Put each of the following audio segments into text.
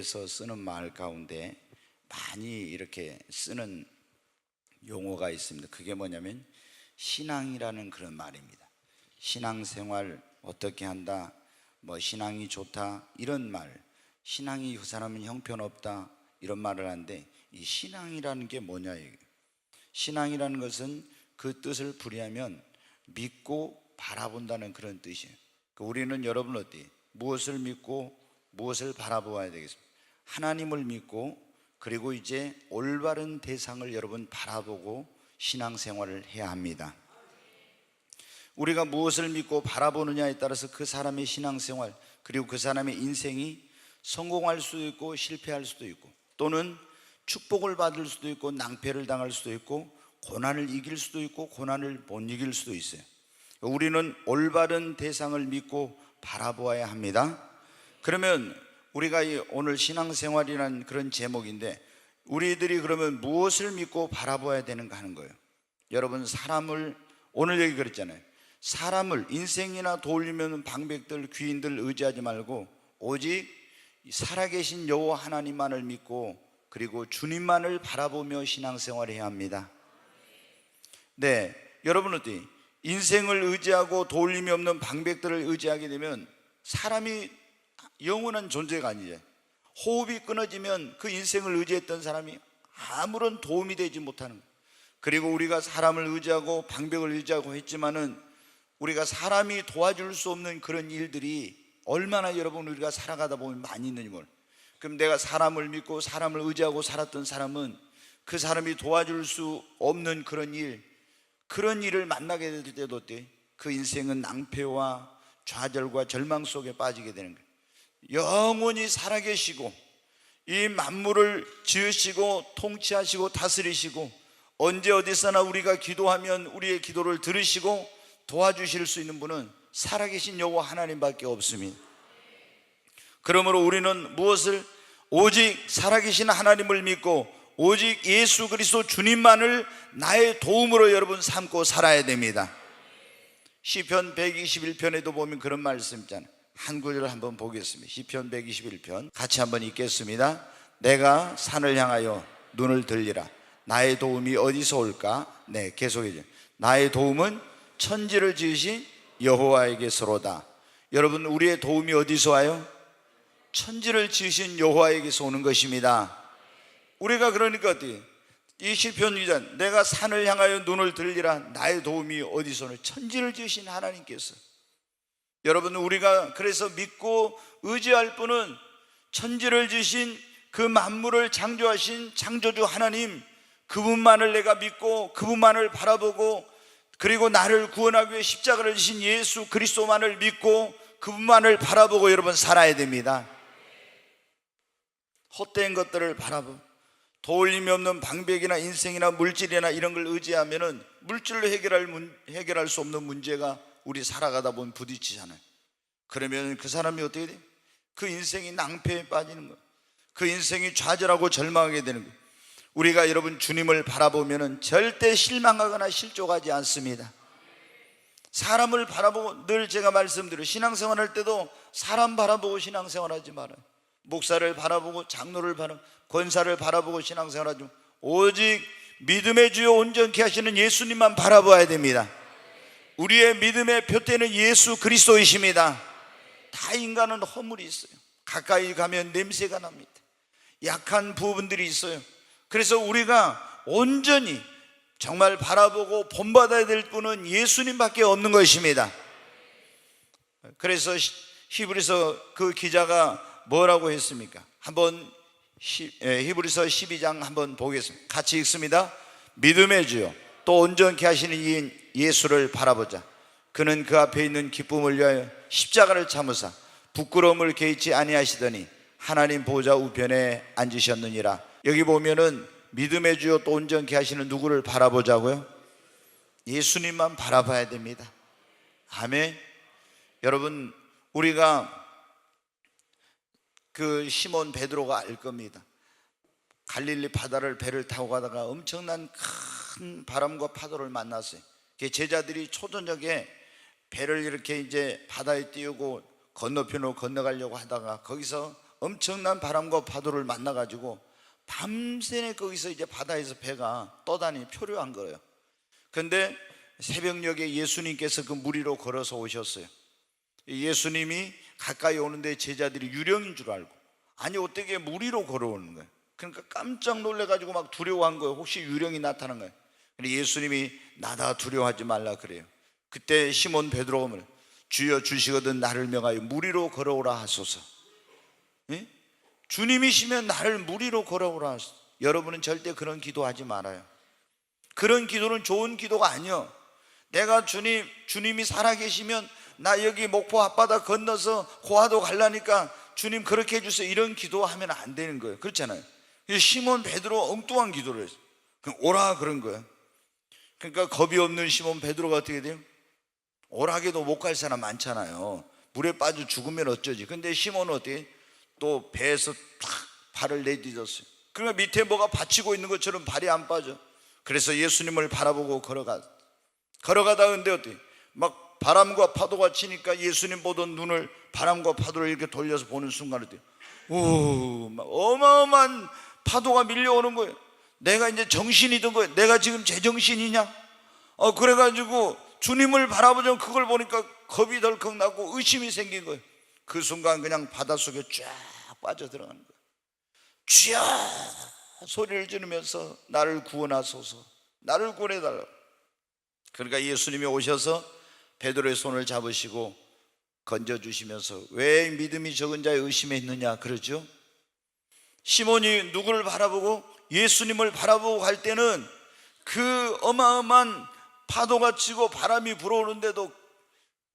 교회에서 쓰는 말 가운데 많이 이렇게 쓰는 용어가 있습니다. 그게 뭐냐면 신앙이라는 그런 말입니다. 신앙생활 어떻게 한다, 뭐 신앙이 좋다 이런 말, 신앙이 그 사람은 형편없다 이런 말을 하는데, 이 신앙이라는 게 뭐냐 이게. 신앙이라는 것은 그 뜻을 풀이하면 믿고 바라본다는 그런 뜻이에요. 우리는 여러분 어때? 무엇을 믿고 무엇을 바라보아야 되겠습니까? 하나님을 믿고, 그리고 이제 올바른 대상을 여러분 바라보고 신앙생활을 해야 합니다. 우리가 무엇을 믿고 바라보느냐에 따라서 그 사람의 신앙생활, 그리고 그 사람의 인생이 성공할 수도 있고 실패할 수도 있고, 또는 축복을 받을 수도 있고 낭패를 당할 수도 있고, 고난을 이길 수도 있고 고난을 못 이길 수도 있어요. 우리는 올바른 대상을 믿고 바라보아야 합니다. 그러면 우리가 오늘 신앙생활이라는 그런 제목인데, 우리들이 그러면 무엇을 믿고 바라봐야 되는가 하는 거예요. 여러분, 사람을, 오늘 여기 그랬잖아요. 사람을, 인생이나 돌리면 방백들, 귀인들 의지하지 말고 오직 살아계신 여호와 하나님만을 믿고, 그리고 주님만을 바라보며 신앙생활을 해야 합니다. 네, 여러분 어때요? 인생을 의지하고 돌림이 없는 방백들을 의지하게 되면 사람이 영원한 존재가 아니에요. 호흡이 끊어지면 그 인생을 의지했던 사람이 아무런 도움이 되지 못하는 거예요. 그리고 우리가 사람을 의지하고 방백을 의지하고 했지만은 우리가 사람이 도와줄 수 없는 그런 일들이 얼마나 여러분 우리가 살아가다 보면 많이 있는지 몰라요. 그럼 내가 사람을 믿고 사람을 의지하고 살았던 사람은 그 사람이 도와줄 수 없는 그런 일을 만나게 될 때도 어때? 그 인생은 낭패와 좌절과 절망 속에 빠지게 되는 거예요. 영원히 살아계시고 이 만물을 지으시고 통치하시고 다스리시고, 언제 어디서나 우리가 기도하면 우리의 기도를 들으시고 도와주실 수 있는 분은 살아계신 여호와 하나님밖에 없습니다. 그러므로 우리는 무엇을? 오직 살아계신 하나님을 믿고 오직 예수 그리스도 주님만을 나의 도움으로 여러분 삼고 살아야 됩니다. 시편 121편에도 보면 그런 말씀 있잖아요. 한 구절을 한번 보겠습니다. 시편 121편 같이 한번 읽겠습니다. 내가 산을 향하여 눈을 들리라. 나의 도움이 어디서 올까? 네, 계속해줘. 나의 도움은 천지를 지으신 여호와에게서로다. 여러분, 우리의 도움이 어디서 와요? 천지를 지으신 여호와에게서 오는 것입니다. 우리가 그러니까 어때요? 이 시편 기자, 내가 산을 향하여 눈을 들리라. 나의 도움이 어디서 오는? 천지를 지으신 하나님께서. 여러분, 우리가 그래서 믿고 의지할 분은 천지를 지으신 그 만물을 창조하신 창조주 하나님, 그분만을 내가 믿고 그분만을 바라보고, 그리고 나를 구원하기 위해 십자가를 지신 예수 그리스도만을 믿고 그분만을 바라보고 여러분 살아야 됩니다. 헛된 것들을 바라보고 도울림이 없는 방백이나 인생이나 물질이나 이런 걸 의지하면은 물질로 해결할 수 없는 문제가 우리 살아가다 보면 부딪히잖아요. 그러면 그 사람이 어떻게 돼요? 그 인생이 낭패에 빠지는 거예요. 그 인생이 좌절하고 절망하게 되는 거예요. 우리가 여러분 주님을 바라보면은 절대 실망하거나 실족하지 않습니다. 사람을 바라보고, 늘 제가 말씀드려요. 신앙생활 할 때도 사람 바라보고 신앙생활 하지 말아요. 목사를 바라보고 장로를 바라보고 권사를 바라보고 신앙생활 하지 말고 오직 믿음의 주요 온전케 하시는 예수님만 바라봐야 됩니다. 우리의 믿음의 표대는 예수 그리스도이십니다. 다 인간은 허물이 있어요. 가까이 가면 냄새가 납니다. 약한 부분들이 있어요. 그래서 우리가 온전히 정말 바라보고 본받아야 될 분은 예수님밖에 없는 것입니다. 그래서 히브리서 그 기자가 뭐라고 했습니까? 한번 히브리서 12장 한번 보겠습니다. 같이 읽습니다. 믿음의 주요 또 온전케 하시는 이인 예수를 바라보자. 그는 그 앞에 있는 기쁨을 위하여 십자가를 참으사 부끄러움을 개의치 아니하시더니 하나님 보좌 우편에 앉으셨느니라. 여기 보면은 믿음의 주요 또 온전케 하시는 누구를 바라보자고요? 예수님만 바라봐야 됩니다. 아멘. 여러분, 우리가 그 시몬 베드로가 알 겁니다. 갈릴리 바다를 배를 타고 가다가 엄청난 큰 바람과 파도를 만났어요. 제자들이 초저녁에 배를 이렇게 이제 바다에 띄우고 건너편으로 건너가려고 하다가 거기서 엄청난 바람과 파도를 만나가지고 밤새 거기서 이제 바다에서 배가 떠다니 표류한 거예요. 그런데 새벽녘에 예수님께서 그 물 위로 걸어서 오셨어요. 예수님이 가까이 오는데 제자들이 유령인 줄 알고, 아니 어떻게 물 위로 걸어오는 거예요. 그러니까 깜짝 놀래가지고 막 두려워한 거예요. 혹시 유령이 나타난 거예요. 근데 예수님이 나다 두려워하지 말라 그래요. 그때 시몬 베드로가 말, 주여 주시거든 나를 명하여 물 위로 걸어오라 하소서. 예? 주님이시면 나를 물 위로 걸어오라 하소서. 여러분은 절대 그런 기도하지 말아요. 그런 기도는 좋은 기도가 아니요. 내가 주님이 살아계시면 나 여기 목포 앞바다 건너서 고아도 가려니까 주님 그렇게 해주세요, 이런 기도하면 안 되는 거예요. 그렇잖아요. 시몬 베드로 엉뚱한 기도를 했어요. 그럼 오라 그런 거예요. 그러니까 겁이 없는 시몬 베드로가 어떻게 돼요? 오락에도 못 갈 사람 많잖아요. 물에 빠져 죽으면 어쩌지. 근데 시몬은 어떻게 또 배에서 탁 발을 내딛었어요. 그러니까 밑에 뭐가 받치고 있는 것처럼 발이 안 빠져. 그래서 예수님을 바라보고 걸어가다 근데 어떻게 막 바람과 파도가 치니까 예수님 보던 눈을 바람과 파도를 이렇게 돌려서 보는 순간에 막 어마어마한 파도가 밀려오는 거예요. 내가 이제 정신이 든 거예요. 내가 지금 제정신이냐? 그래가지고 주님을 바라보자 그걸 보니까 겁이 덜컥 나고 의심이 생긴 거예요. 그 순간 그냥 바닷속에 쫙 빠져들어가는 거예요. 주여 소리를 지르면서 나를 구원하소서, 나를 구원해달라고. 그러니까 예수님이 오셔서 베드로의 손을 잡으시고 건져주시면서 왜 믿음이 적은 자의 의심에 있느냐 그러죠. 시몬이 누구를 바라보고? 예수님을 바라보고 갈 때는 그 어마어마한 파도가 치고 바람이 불어오는데도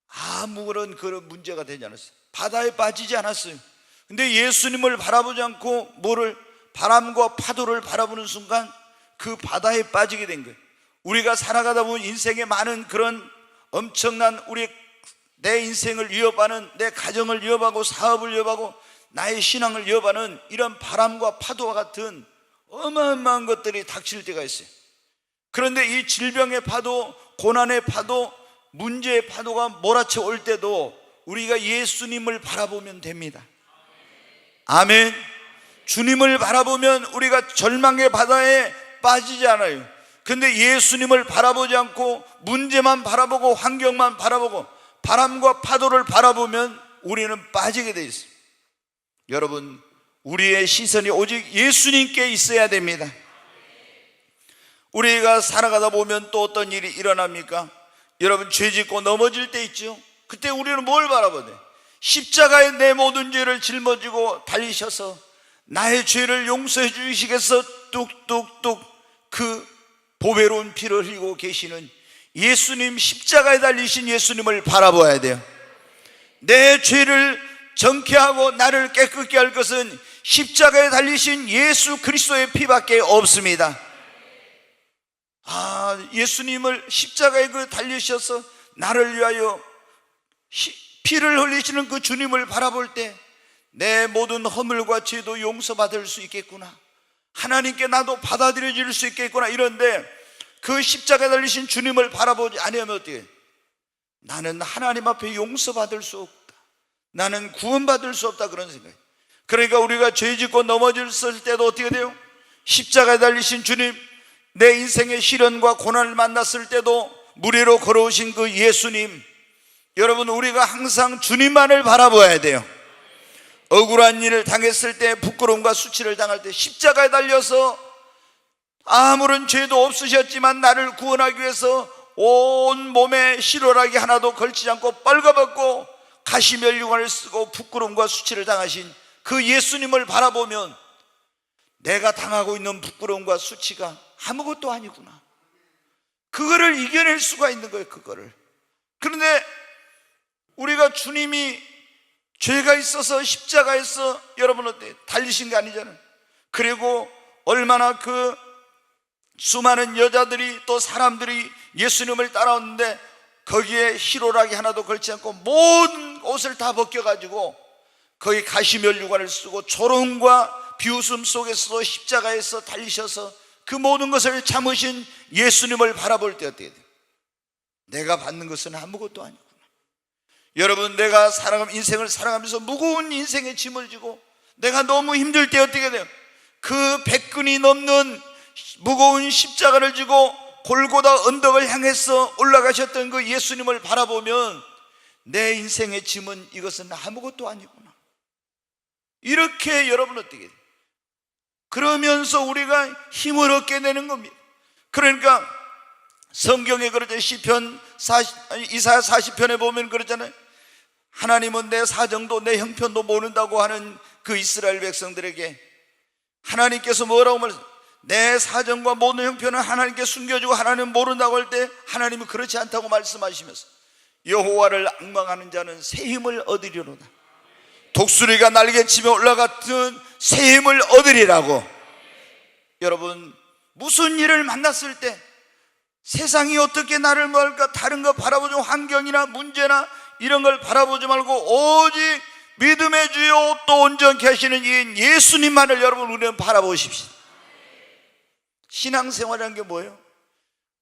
아무런 그런 문제가 되지 않았어요. 바다에 빠지지 않았어요. 근데 예수님을 바라보지 않고 뭐를 바람과 파도를 바라보는 순간 그 바다에 빠지게 된 거예요. 우리가 살아가다 보면 인생에 많은 그런 엄청난 내 인생을 위협하는, 내 가정을 위협하고 사업을 위협하고 나의 신앙을 위협하는 이런 바람과 파도와 같은 어마어마한 것들이 닥칠 때가 있어요. 그런데 이 질병의 파도, 고난의 파도, 문제의 파도가 몰아쳐 올 때도 우리가 예수님을 바라보면 됩니다. 아멘. 주님을 바라보면 우리가 절망의 바다에 빠지지 않아요. 근데 예수님을 바라보지 않고 문제만 바라보고 환경만 바라보고 바람과 파도를 바라보면 우리는 빠지게 돼 있어요. 여러분, 우리의 시선이 오직 예수님께 있어야 됩니다. 우리가 살아가다 보면 또 어떤 일이 일어납니까? 여러분, 죄 짓고 넘어질 때 있죠. 그때 우리는 뭘 바라봐야 돼? 십자가에 내 모든 죄를 짊어지고 달리셔서 나의 죄를 용서해 주시겠어 뚝뚝뚝 그 보배로운 피를 흘리고 계시는 예수님, 십자가에 달리신 예수님을 바라봐야 돼요. 내 죄를 정케하고 나를 깨끗게 할 것은 십자가에 달리신 예수 그리스도의 피밖에 없습니다. 예수님을 십자가에 달리셔서 나를 위하여 피를 흘리시는 그 주님을 바라볼 때 내 모든 허물과 죄도 용서받을 수 있겠구나, 하나님께 나도 받아들여질 수 있겠구나, 이런데 그 십자가에 달리신 주님을 바라보지 아니하면 어떻게? 나는 하나님 앞에 용서받을 수 없다, 나는 구원받을 수 없다, 그런 생각이에요. 그러니까 우리가 죄 짓고 넘어졌을 때도 어떻게 돼요? 십자가에 달리신 주님, 내 인생의 시련과 고난을 만났을 때도 물 위로 걸어오신 그 예수님, 여러분, 우리가 항상 주님만을 바라봐야 돼요. 억울한 일을 당했을 때, 부끄러움과 수치를 당할 때 십자가에 달려서 아무런 죄도 없으셨지만 나를 구원하기 위해서 온 몸에 실오라기 하나도 걸치지 않고 빨가벗고 가시면류관을 쓰고 부끄러움과 수치를 당하신 그 예수님을 바라보면 내가 당하고 있는 부끄러움과 수치가 아무것도 아니구나, 그거를 이겨낼 수가 있는 거예요. 그거를. 그런데 우리가 주님이 죄가 있어서 십자가에서 여러분 어때? 달리신 게 아니잖아요. 그리고 얼마나 그 수많은 여자들이 또 사람들이 예수님을 따라왔는데 거기에 희로라기 하나도 걸지 않고 모든 옷을 다 벗겨가지고 거기 가시면류관을 쓰고 조롱과 비웃음 속에서도 십자가에서 달리셔서 그 모든 것을 참으신 예수님을 바라볼 때 어떻게 돼요? 내가 받는 것은 아무것도 아니구나. 여러분, 내가 인생을 살아가면서 무거운 인생의 짐을 지고 내가 너무 힘들 때 어떻게 돼요? 그 100근이 넘는 무거운 십자가를 지고 골고다 언덕을 향해서 올라가셨던 그 예수님을 바라보면 내 인생의 짐은 이것은 아무것도 아니구나, 이렇게 여러분 어떻게 돼요? 그러면서 우리가 힘을 얻게 되는 겁니다. 그러니까 성경에 그러죠. 이사야 40편에 보면 그러잖아요. 하나님은 내 사정도 내 형편도 모른다고 하는 그 이스라엘 백성들에게 하나님께서 뭐라고 말했어요? 내 사정과 모든 형편은 하나님께 숨겨주고 하나님은 모른다고 할 때 하나님은 그렇지 않다고 말씀하시면서 여호와를 앙망하는 자는 새 힘을 얻으리로다. 독수리가 날개치며 올라갔던 새 힘을 얻으리라고. 여러분, 무슨 일을 만났을 때 세상이 어떻게 나를 뭘까 다른 거 바라보지, 환경이나 문제나 이런 걸 바라보지 말고 오직 믿음의 주요 또 온전케 하시는 이 예수님만을 여러분 우리는 바라보십시오. 신앙생활이라는 게 뭐예요?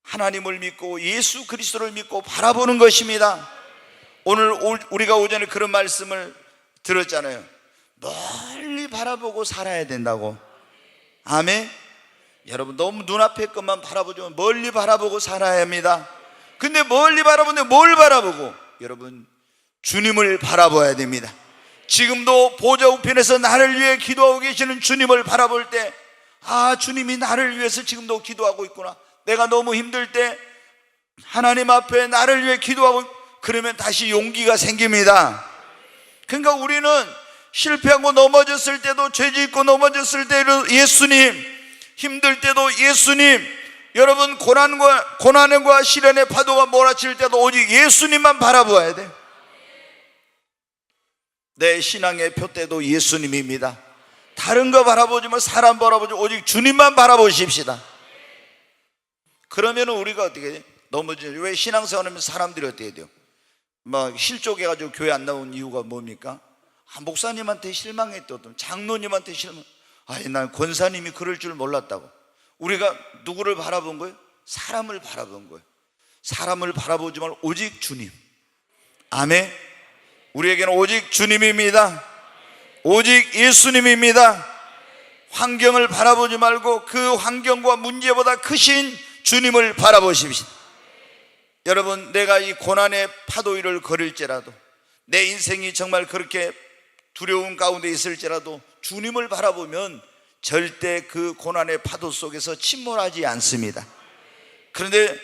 하나님을 믿고 예수 그리스도를 믿고 바라보는 것입니다. 오늘 우리가 오전에 그런 말씀을 들었잖아요. 멀리 바라보고 살아야 된다고. 아멘. 여러분, 너무 눈앞의 것만 바라보지 말고 멀리 바라보고 살아야 합니다. 근데 멀리 바라보는데 뭘 바라보고? 여러분, 주님을 바라봐야 됩니다. 지금도 보좌 우편에서 나를 위해 기도하고 계시는 주님을 바라볼 때, 아, 주님이 나를 위해서 지금도 기도하고 있구나. 내가 너무 힘들 때 하나님 앞에 나를 위해 기도하고, 그러면 다시 용기가 생깁니다. 그러니까 우리는 실패하고 넘어졌을 때도, 죄짓고 넘어졌을 때도 예수님, 힘들 때도 예수님, 여러분 고난과 시련의 파도가 몰아칠 때도 오직 예수님만 바라보아야 돼요. 내 신앙의 표대도 예수님입니다. 다른 거 바라보지 말고 사람 바라보지 오직 주님만 바라보십시다. 그러면 우리가 어떻게 돼요? 넘어지죠. 왜 신앙생활하면 사람들이 어떻게 돼요? 막 실족해가지고 교회 안 나온 이유가 뭡니까? 목사님한테 실망했거든, 장로님한테 실망. 난 권사님이 그럴 줄 몰랐다고. 우리가 누구를 바라본 거예요? 사람을 바라본 거예요. 사람을 바라보지 말고 오직 주님. 아멘. 우리에게는 오직 주님입니다. 오직 예수님입니다. 환경을 바라보지 말고 그 환경과 문제보다 크신 주님을 바라보십시오. 여러분, 내가 이 고난의 파도 위를 걸을지라도, 내 인생이 정말 그렇게 두려움 가운데 있을지라도 주님을 바라보면 절대 그 고난의 파도 속에서 침몰하지 않습니다. 그런데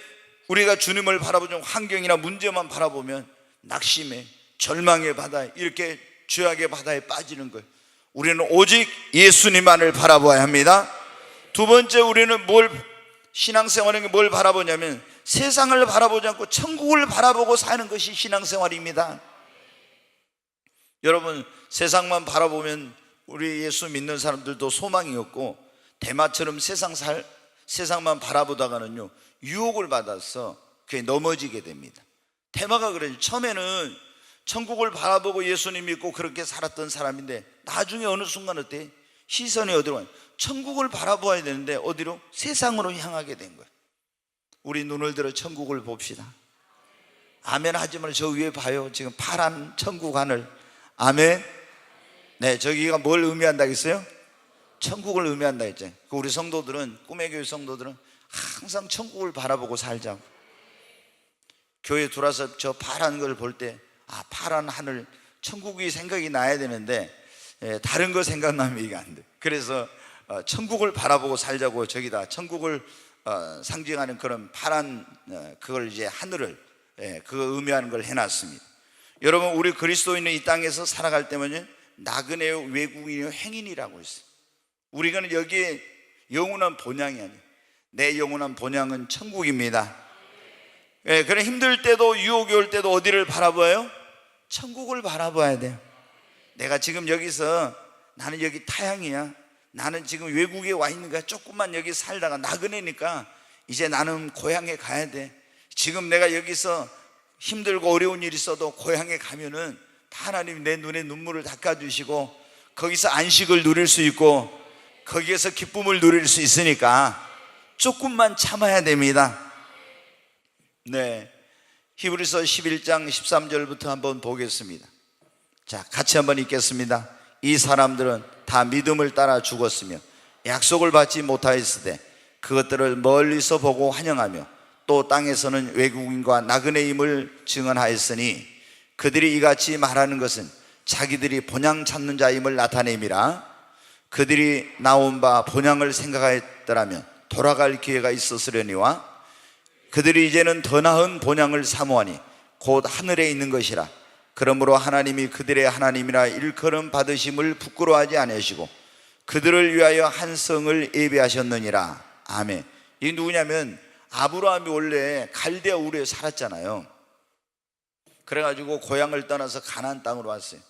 우리가 주님을 바라보지 환경이나 문제만 바라보면 낙심에, 절망의 바다에, 이렇게 죄악의 바다에 빠지는 거예요. 우리는 오직 예수님만을 바라봐야 합니다. 두 번째, 우리는 신앙생활은 뭘 바라보냐면 세상을 바라보지 않고 천국을 바라보고 사는 것이 신앙생활입니다. 여러분, 세상만 바라보면 우리 예수 믿는 사람들도 소망이 없고, 대마처럼 세상만 바라보다가는요 유혹을 받아서 그게 넘어지게 됩니다. 대마가 그래요. 처음에는 천국을 바라보고 예수님 믿고 그렇게 살았던 사람인데 나중에 어느 순간 어때? 시선이 어디로 가요? 천국을 바라보아야 되는데 어디로? 세상으로 향하게 된 거예요. 우리 눈을 들어 천국을 봅시다. 아멘 하지만 저 위에 봐요. 지금 파란 천국 하늘. 아멘. 네, 저기가 뭘 의미한다 했어요? 천국을 의미한다 했죠. 우리 성도들은, 꿈의 교회 성도들은 항상 천국을 바라보고 살자고. 교회 들어와서 저 파란 걸 볼 때, 파란 하늘, 천국이 생각이 나야 되는데 다른 거 생각나면 이게 안 돼. 그래서 천국을 바라보고 살자고 저기다 천국을 상징하는 그런 파란 그걸 이제 하늘을 그거 의미하는 걸 해놨습니다. 여러분, 우리 그리스도인은 이 땅에서 살아갈 때면요 나그네요, 외국인이요, 행인이라고 했어요. 우리가 여기에 영원한 본향이 아니에요. 내 영원한 본향은 천국입니다. 그래, 힘들 때도 유혹이 올 때도 어디를 바라봐요? 천국을 바라봐야 돼요. 내가 지금 여기서, 나는 여기 타향이야, 나는 지금 외국에 와 있는 거야, 조금만 여기 살다가 나그네니까 이제 나는 고향에 가야 돼. 지금 내가 여기서 힘들고 어려운 일이 있어도 고향에 가면은 하나님이 내 눈에 눈물을 닦아주시고 거기서 안식을 누릴 수 있고 거기에서 기쁨을 누릴 수 있으니까 조금만 참아야 됩니다. 네, 히브리서 11장 13절부터 한번 보겠습니다. 자, 같이 한번 읽겠습니다. 이 사람들은 다 믿음을 따라 죽었으며 약속을 받지 못하였으되 그것들을 멀리서 보고 환영하며 또 땅에서는 외국인과 나그네임을 증언하였으니 그들이 이같이 말하는 것은 자기들이 본향 찾는 자임을 나타냄이라. 그들이 나온 바 본향을 생각하였더라면 돌아갈 기회가 있었으려니와 그들이 이제는 더 나은 본향을 사모하니 곧 하늘에 있는 것이라. 그러므로 하나님이 그들의 하나님이라 일컬음 받으심을 부끄러워하지 아니하시고 그들을 위하여 한 성을 예비하셨느니라. 아멘. 이 누구냐면 아브라함이 원래 갈대아 우르에 살았잖아요. 그래가지고 고향을 떠나서 가나안 땅으로 왔어요.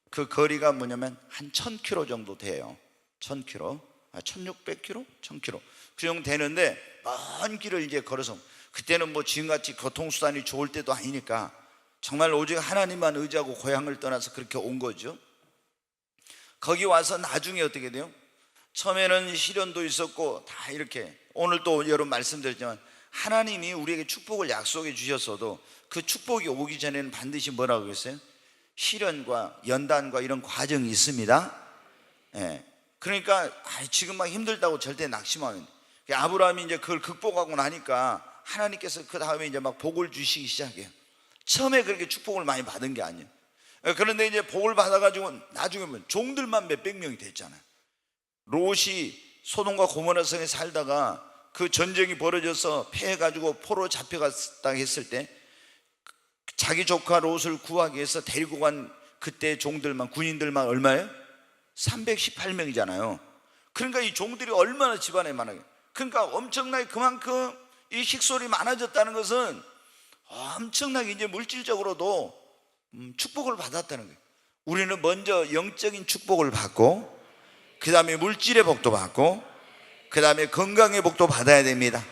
그 거리가 뭐냐면 한 1000km 정도 돼요. 1000km, 1600km? 1000km 그 정도 되는데 먼 길을 이제 걸어서, 그때는 뭐 지금같이 교통수단이 좋을 때도 아니니까 정말 오직 하나님만 의지하고 고향을 떠나서 그렇게 온 거죠. 거기 와서 나중에 어떻게 돼요? 처음에는 시련도 있었고 다 이렇게, 오늘 또 여러분 말씀드렸지만 하나님이 우리에게 축복을 약속해 주셨어도 그 축복이 오기 전에는 반드시 뭐라고 했어요? 시련과 연단과 이런 과정이 있습니다. 예. 그러니까 지금 막 힘들다고 절대 낙심하면, 아브라함이 이제 그걸 극복하고 나니까 하나님께서 그 다음에 이제 막 복을 주시기 시작해요. 처음에 그렇게 축복을 많이 받은 게 아니에요. 그런데 이제 복을 받아가지고 나중에 보면 종들만 몇백 명이 됐잖아요. 롯이 소돔과 고모라 성에 살다가 그 전쟁이 벌어져서 패해가지고 포로 잡혀갔다 했을 때 자기 조카 롯을 구하기 위해서 데리고 간 그때 종들만, 군인들만 얼마예요? 318명이잖아요. 그러니까 이 종들이 얼마나 집안에 많아요. 그러니까 엄청나게 그만큼 이 식솔이 많아졌다는 것은 엄청나게 이제 물질적으로도 축복을 받았다는 거예요. 우리는 먼저 영적인 축복을 받고 그 다음에 물질의 복도 받고 그 다음에 건강의 복도 받아야 됩니다.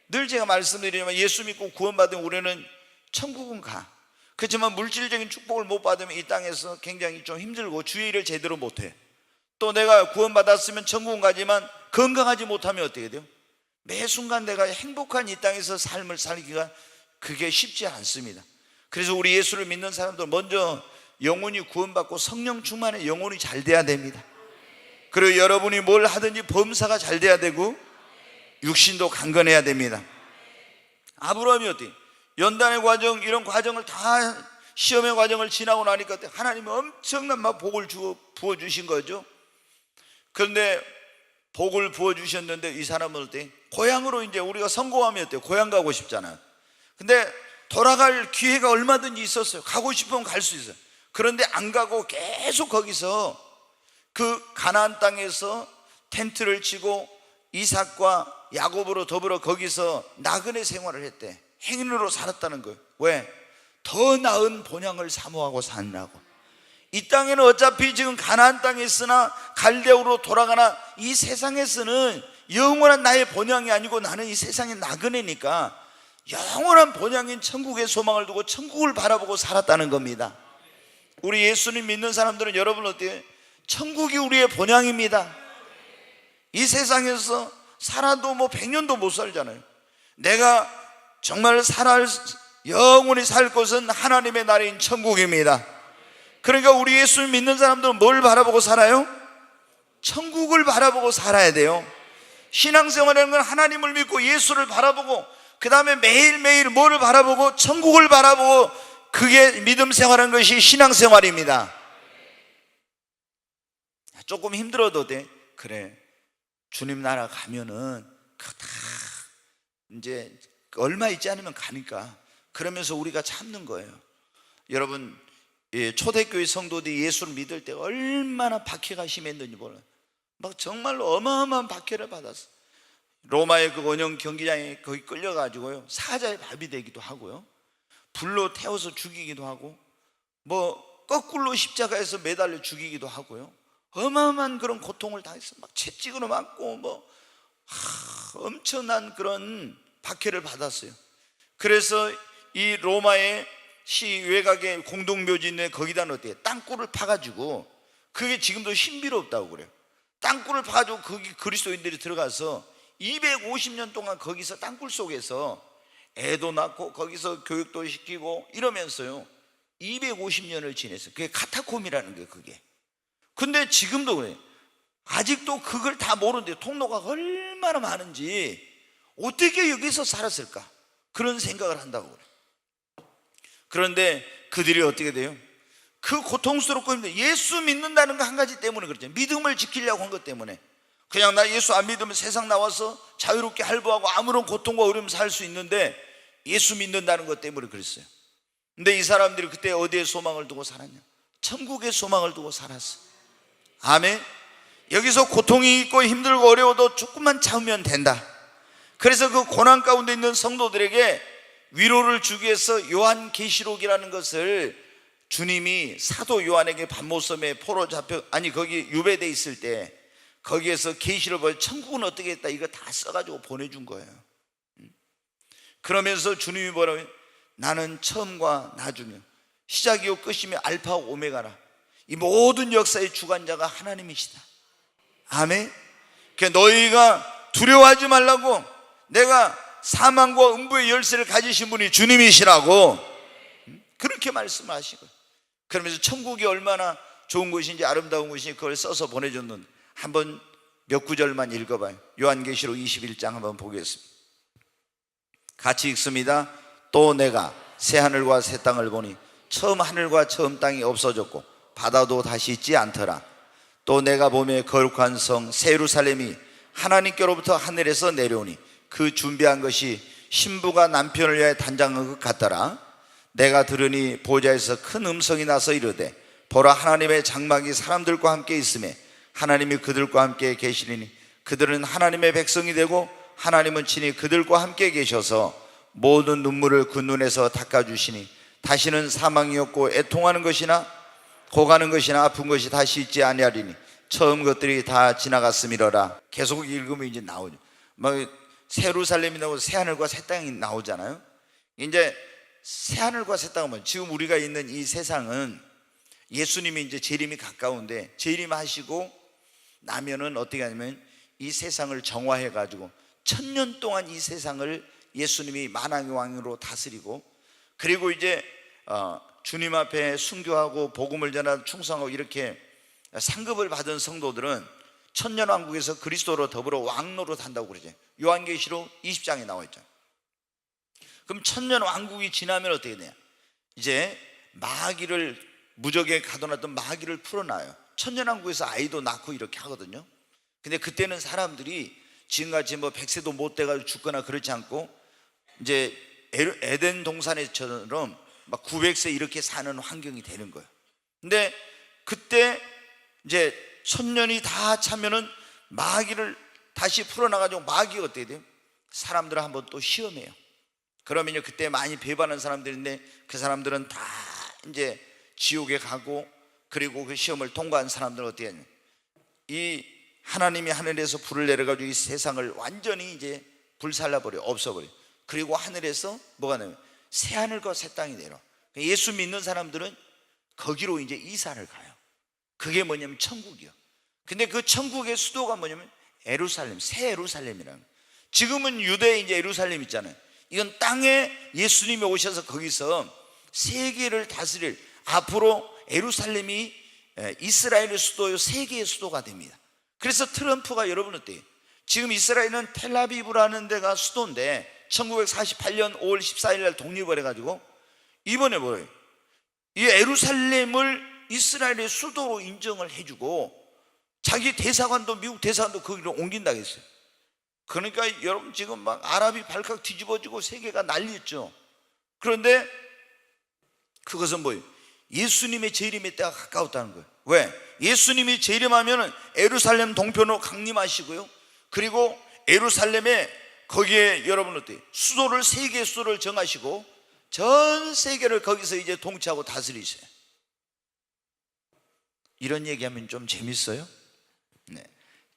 늘 제가 말씀드리지만 예수 믿고 구원받으면 우리는 천국은 가. 그렇지만 물질적인 축복을 못 받으면 이 땅에서 굉장히 좀 힘들고 주의 일을 제대로 못해. 또 내가 구원받았으면 천국은 가지만 건강하지 못하면 어떻게 돼요? 매 순간 내가 행복한 이 땅에서 삶을 살기가 그게 쉽지 않습니다. 그래서 우리 예수를 믿는 사람들 먼저 영혼이 구원받고 성령 충만에 영혼이 잘 돼야 됩니다. 그리고 여러분이 뭘 하든지 범사가 잘 돼야 되고 육신도 강건해야 됩니다. 아브라함이 어때? 연단의 과정, 이런 과정을 다, 시험의 과정을 지나고 나니까 하나님이 엄청난 막 복을 부어주신 거죠. 그런데 복을 부어주셨는데 이 사람은 어때? 고향으로 이제 우리가 성공하면 어때요? 고향 가고 싶잖아요. 근데 돌아갈 기회가 얼마든지 있었어요. 가고 싶으면 갈 수 있어요. 그런데 안 가고 계속 거기서 그 가나안 땅에서 텐트를 치고 이삭과 야곱으로 더불어 거기서 나그네 생활을 했대. 행인으로 살았다는 거예요. 왜? 더 나은 본향을 사모하고 사느라고. 이 땅에는 어차피 지금 가나안 땅에 있으나 갈대아우로 돌아가나 이 세상에서는 영원한 나의 본향이 아니고 나는 이 세상의 나그네니까 영원한 본향인 천국의 소망을 두고 천국을 바라보고 살았다는 겁니다. 우리 예수님 믿는 사람들은 여러분 어때요? 천국이 우리의 본향입니다. 이 세상에서 살아도 뭐 100년도 못 살잖아요. 내가 정말 영원히 살 곳은 하나님의 나라인 천국입니다. 그러니까 우리 예수 믿는 사람들은 뭘 바라보고 살아요? 천국을 바라보고 살아야 돼요. 신앙생활이라는 건 하나님을 믿고 예수를 바라보고 그 다음에 매일매일 뭐를 바라보고? 천국을 바라보고, 그게 믿음 생활하는 것이 신앙생활입니다. 조금 힘들어도 돼. 그래, 주님 나라 가면은 다 이제 얼마 있지 않으면 가니까, 그러면서 우리가 참는 거예요. 여러분, 초대교회 성도들이 예수를 믿을 때 얼마나 박해가 심했는지 몰라요. 막 정말로 어마어마한 박해를 받았어. 로마의 그 원형 경기장에 거기 끌려가지고요, 사자의 밥이 되기도 하고요, 불로 태워서 죽이기도 하고, 뭐 거꾸로 십자가에서 매달려 죽이기도 하고요, 어마어마한 그런 고통을 당해서 막 채찍으로 맞고 뭐 엄청난 그런 박해를 받았어요. 그래서 이 로마의 시 외곽에 공동묘지 있는 거기다 어때요? 땅굴을 파가지고, 그게 지금도 신비롭다고 그래요. 땅굴을 파가지고 거기 그리스도인들이 들어가서 250년 동안 거기서 땅굴 속에서 애도 낳고 거기서 교육도 시키고 이러면서요 250년을 지냈어요. 그게 카타콤이라는 거예요. 그게 근데 지금도 그래요. 아직도 그걸 다 모르는데 통로가 얼마나 많은지 어떻게 여기서 살았을까? 그런 생각을 한다고 그래요. 그런데 그들이 어떻게 돼요? 그 고통스럽고 힘든 예수 믿는다는 거 한 가지 때문에 그렇죠. 믿음을 지키려고 한 것 때문에. 그냥 나 예수 안 믿으면 세상 나와서 자유롭게 할부하고 아무런 고통과 어려움 살 수 있는데 예수 믿는다는 것 때문에 그랬어요. 근데 이 사람들이 그때 어디에 소망을 두고 살았냐? 천국에 소망을 두고 살았어. 아멘. 여기서 고통이 있고 힘들고 어려워도 조금만 참으면 된다. 그래서 그 고난 가운데 있는 성도들에게 위로를 주기 위해서 요한계시록이라는 것을 주님이 사도 요한에게 밤모섬에 포로 잡혀 거기 유배돼 있을 때 거기에서 계시를 보여 천국은 어떻게 했다 이거 다 써가지고 보내준 거예요. 그러면서 주님이 뭐라고 해요? 나는 처음과 나중이요 시작이요 끝이며 알파고 오메가라. 이 모든 역사의 주관자가 하나님이시다. 아멘. 그러니까 너희가 두려워하지 말라고, 내가 사망과 음부의 열쇠를 가지신 분이 주님이시라고 그렇게 말씀하시고, 그러면서 천국이 얼마나 좋은 곳인지 아름다운 곳인지 그걸 써서 보내줬는데 한번 몇 구절만 읽어봐요. 요한계시록 21장 한번 보겠습니다. 같이 읽습니다. 또 내가 새 하늘과 새 땅을 보니 처음 하늘과 처음 땅이 없어졌고 바다도 다시 있지 않더라. 또 내가 보매 거룩한 성 새 예루살렘이 하나님께로부터 하늘에서 내려오니 그 준비한 것이 신부가 남편을 위하여 단장한 것 같더라. 내가 들으니 보좌에서 큰 음성이 나서 이르되 보라 하나님의 장막이 사람들과 함께 있으매 하나님이 그들과 함께 계시리니 그들은 하나님의 백성이 되고 하나님은 친히 그들과 함께 계셔서 모든 눈물을 그 눈에서 닦아주시니 다시는 사망이 없고 애통하는 것이나 고가는 것이나 아픈 것이 다시 있지 아니하리니 처음 것들이 다 지나갔음이러라. 계속 읽으면 이제 나오죠. 새 예루살렘이 나오고 새 하늘과 새 땅이 나오잖아요. 이제 새 하늘과 새 땅은 지금 우리가 있는 이 세상은 예수님이 이제 재림이 가까운데 재림하시고 나면은 어떻게 하냐면 이 세상을 정화해 가지고 1000년 동안 이 세상을 예수님이 만왕의 왕으로 다스리고, 그리고 이제 주님 앞에 순교하고 복음을 전하고 충성하고 이렇게 상급을 받은 성도들은 천년왕국에서 그리스도로 더불어 왕노릇 한다고 그러죠. 요한계시록 20장에 나와 있죠. 그럼 천년왕국이 지나면 어떻게 돼요? 이제 마귀를, 무적에 가둬놨던 마귀를 풀어놔요. 천년왕국에서 아이도 낳고 이렇게 하거든요. 근데 그때는 사람들이 지금같이 100세도 못 돼가지고 죽거나 그렇지 않고 이제 에덴 동산에처럼 900세 이렇게 사는 환경이 되는 거예요. 근데 그때 이제 1000년이 다 차면은 마귀를 다시 풀어나가지고 마귀가 어떻게 돼요? 사람들을 한번 또 시험해요. 그러면 그때 많이 배반한 사람들인데 그 사람들은 다 이제 지옥에 가고, 그리고 그 시험을 통과한 사람들은 어떻게 하냐? 이 하나님이 하늘에서 불을 내려가지고 이 세상을 완전히 이제 불살라버려, 없어버려. 그리고 하늘에서 뭐가 나요? 새 하늘과 새 땅이 내려. 예수 믿는 사람들은 거기로 이제 이사를 가요. 그게 뭐냐면 천국이요. 근데 그 천국의 수도가 뭐냐면 예루살렘, 새 예루살렘이라는 거예요. 지금은 유대에 이제 예루살렘 있잖아요. 이건 땅에 예수님이 오셔서 거기서 세계를 다스릴, 앞으로 예루살렘이 이스라엘의 수도요 세계의 수도가 됩니다. 그래서 트럼프가, 여러분 어때요? 지금 이스라엘은 텔아비브라는 데가 수도인데 1948년 5월 14일 날 독립을 해가지고 이번에 뭐예요? 이 예루살렘을 이스라엘의 수도로 인정을 해주고 자기 대사관도, 미국 대사관도 거기로 옮긴다고 했어요. 그러니까 여러분 지금 막 아랍이 발칵 뒤집어지고 세계가 난리였죠. 그런데 그것은 뭐예요? 예수님의 재림의 때가 가까웠다는 거예요. 왜? 예수님이 재림하면은 예루살렘 동편으로 강림하시고요, 그리고 예루살렘에 거기에 여러분 어때요? 수도를, 세계 수도를 정하시고 전 세계를 거기서 이제 통치하고 다스리세요. 이런 얘기하면 좀 재밌어요? 네.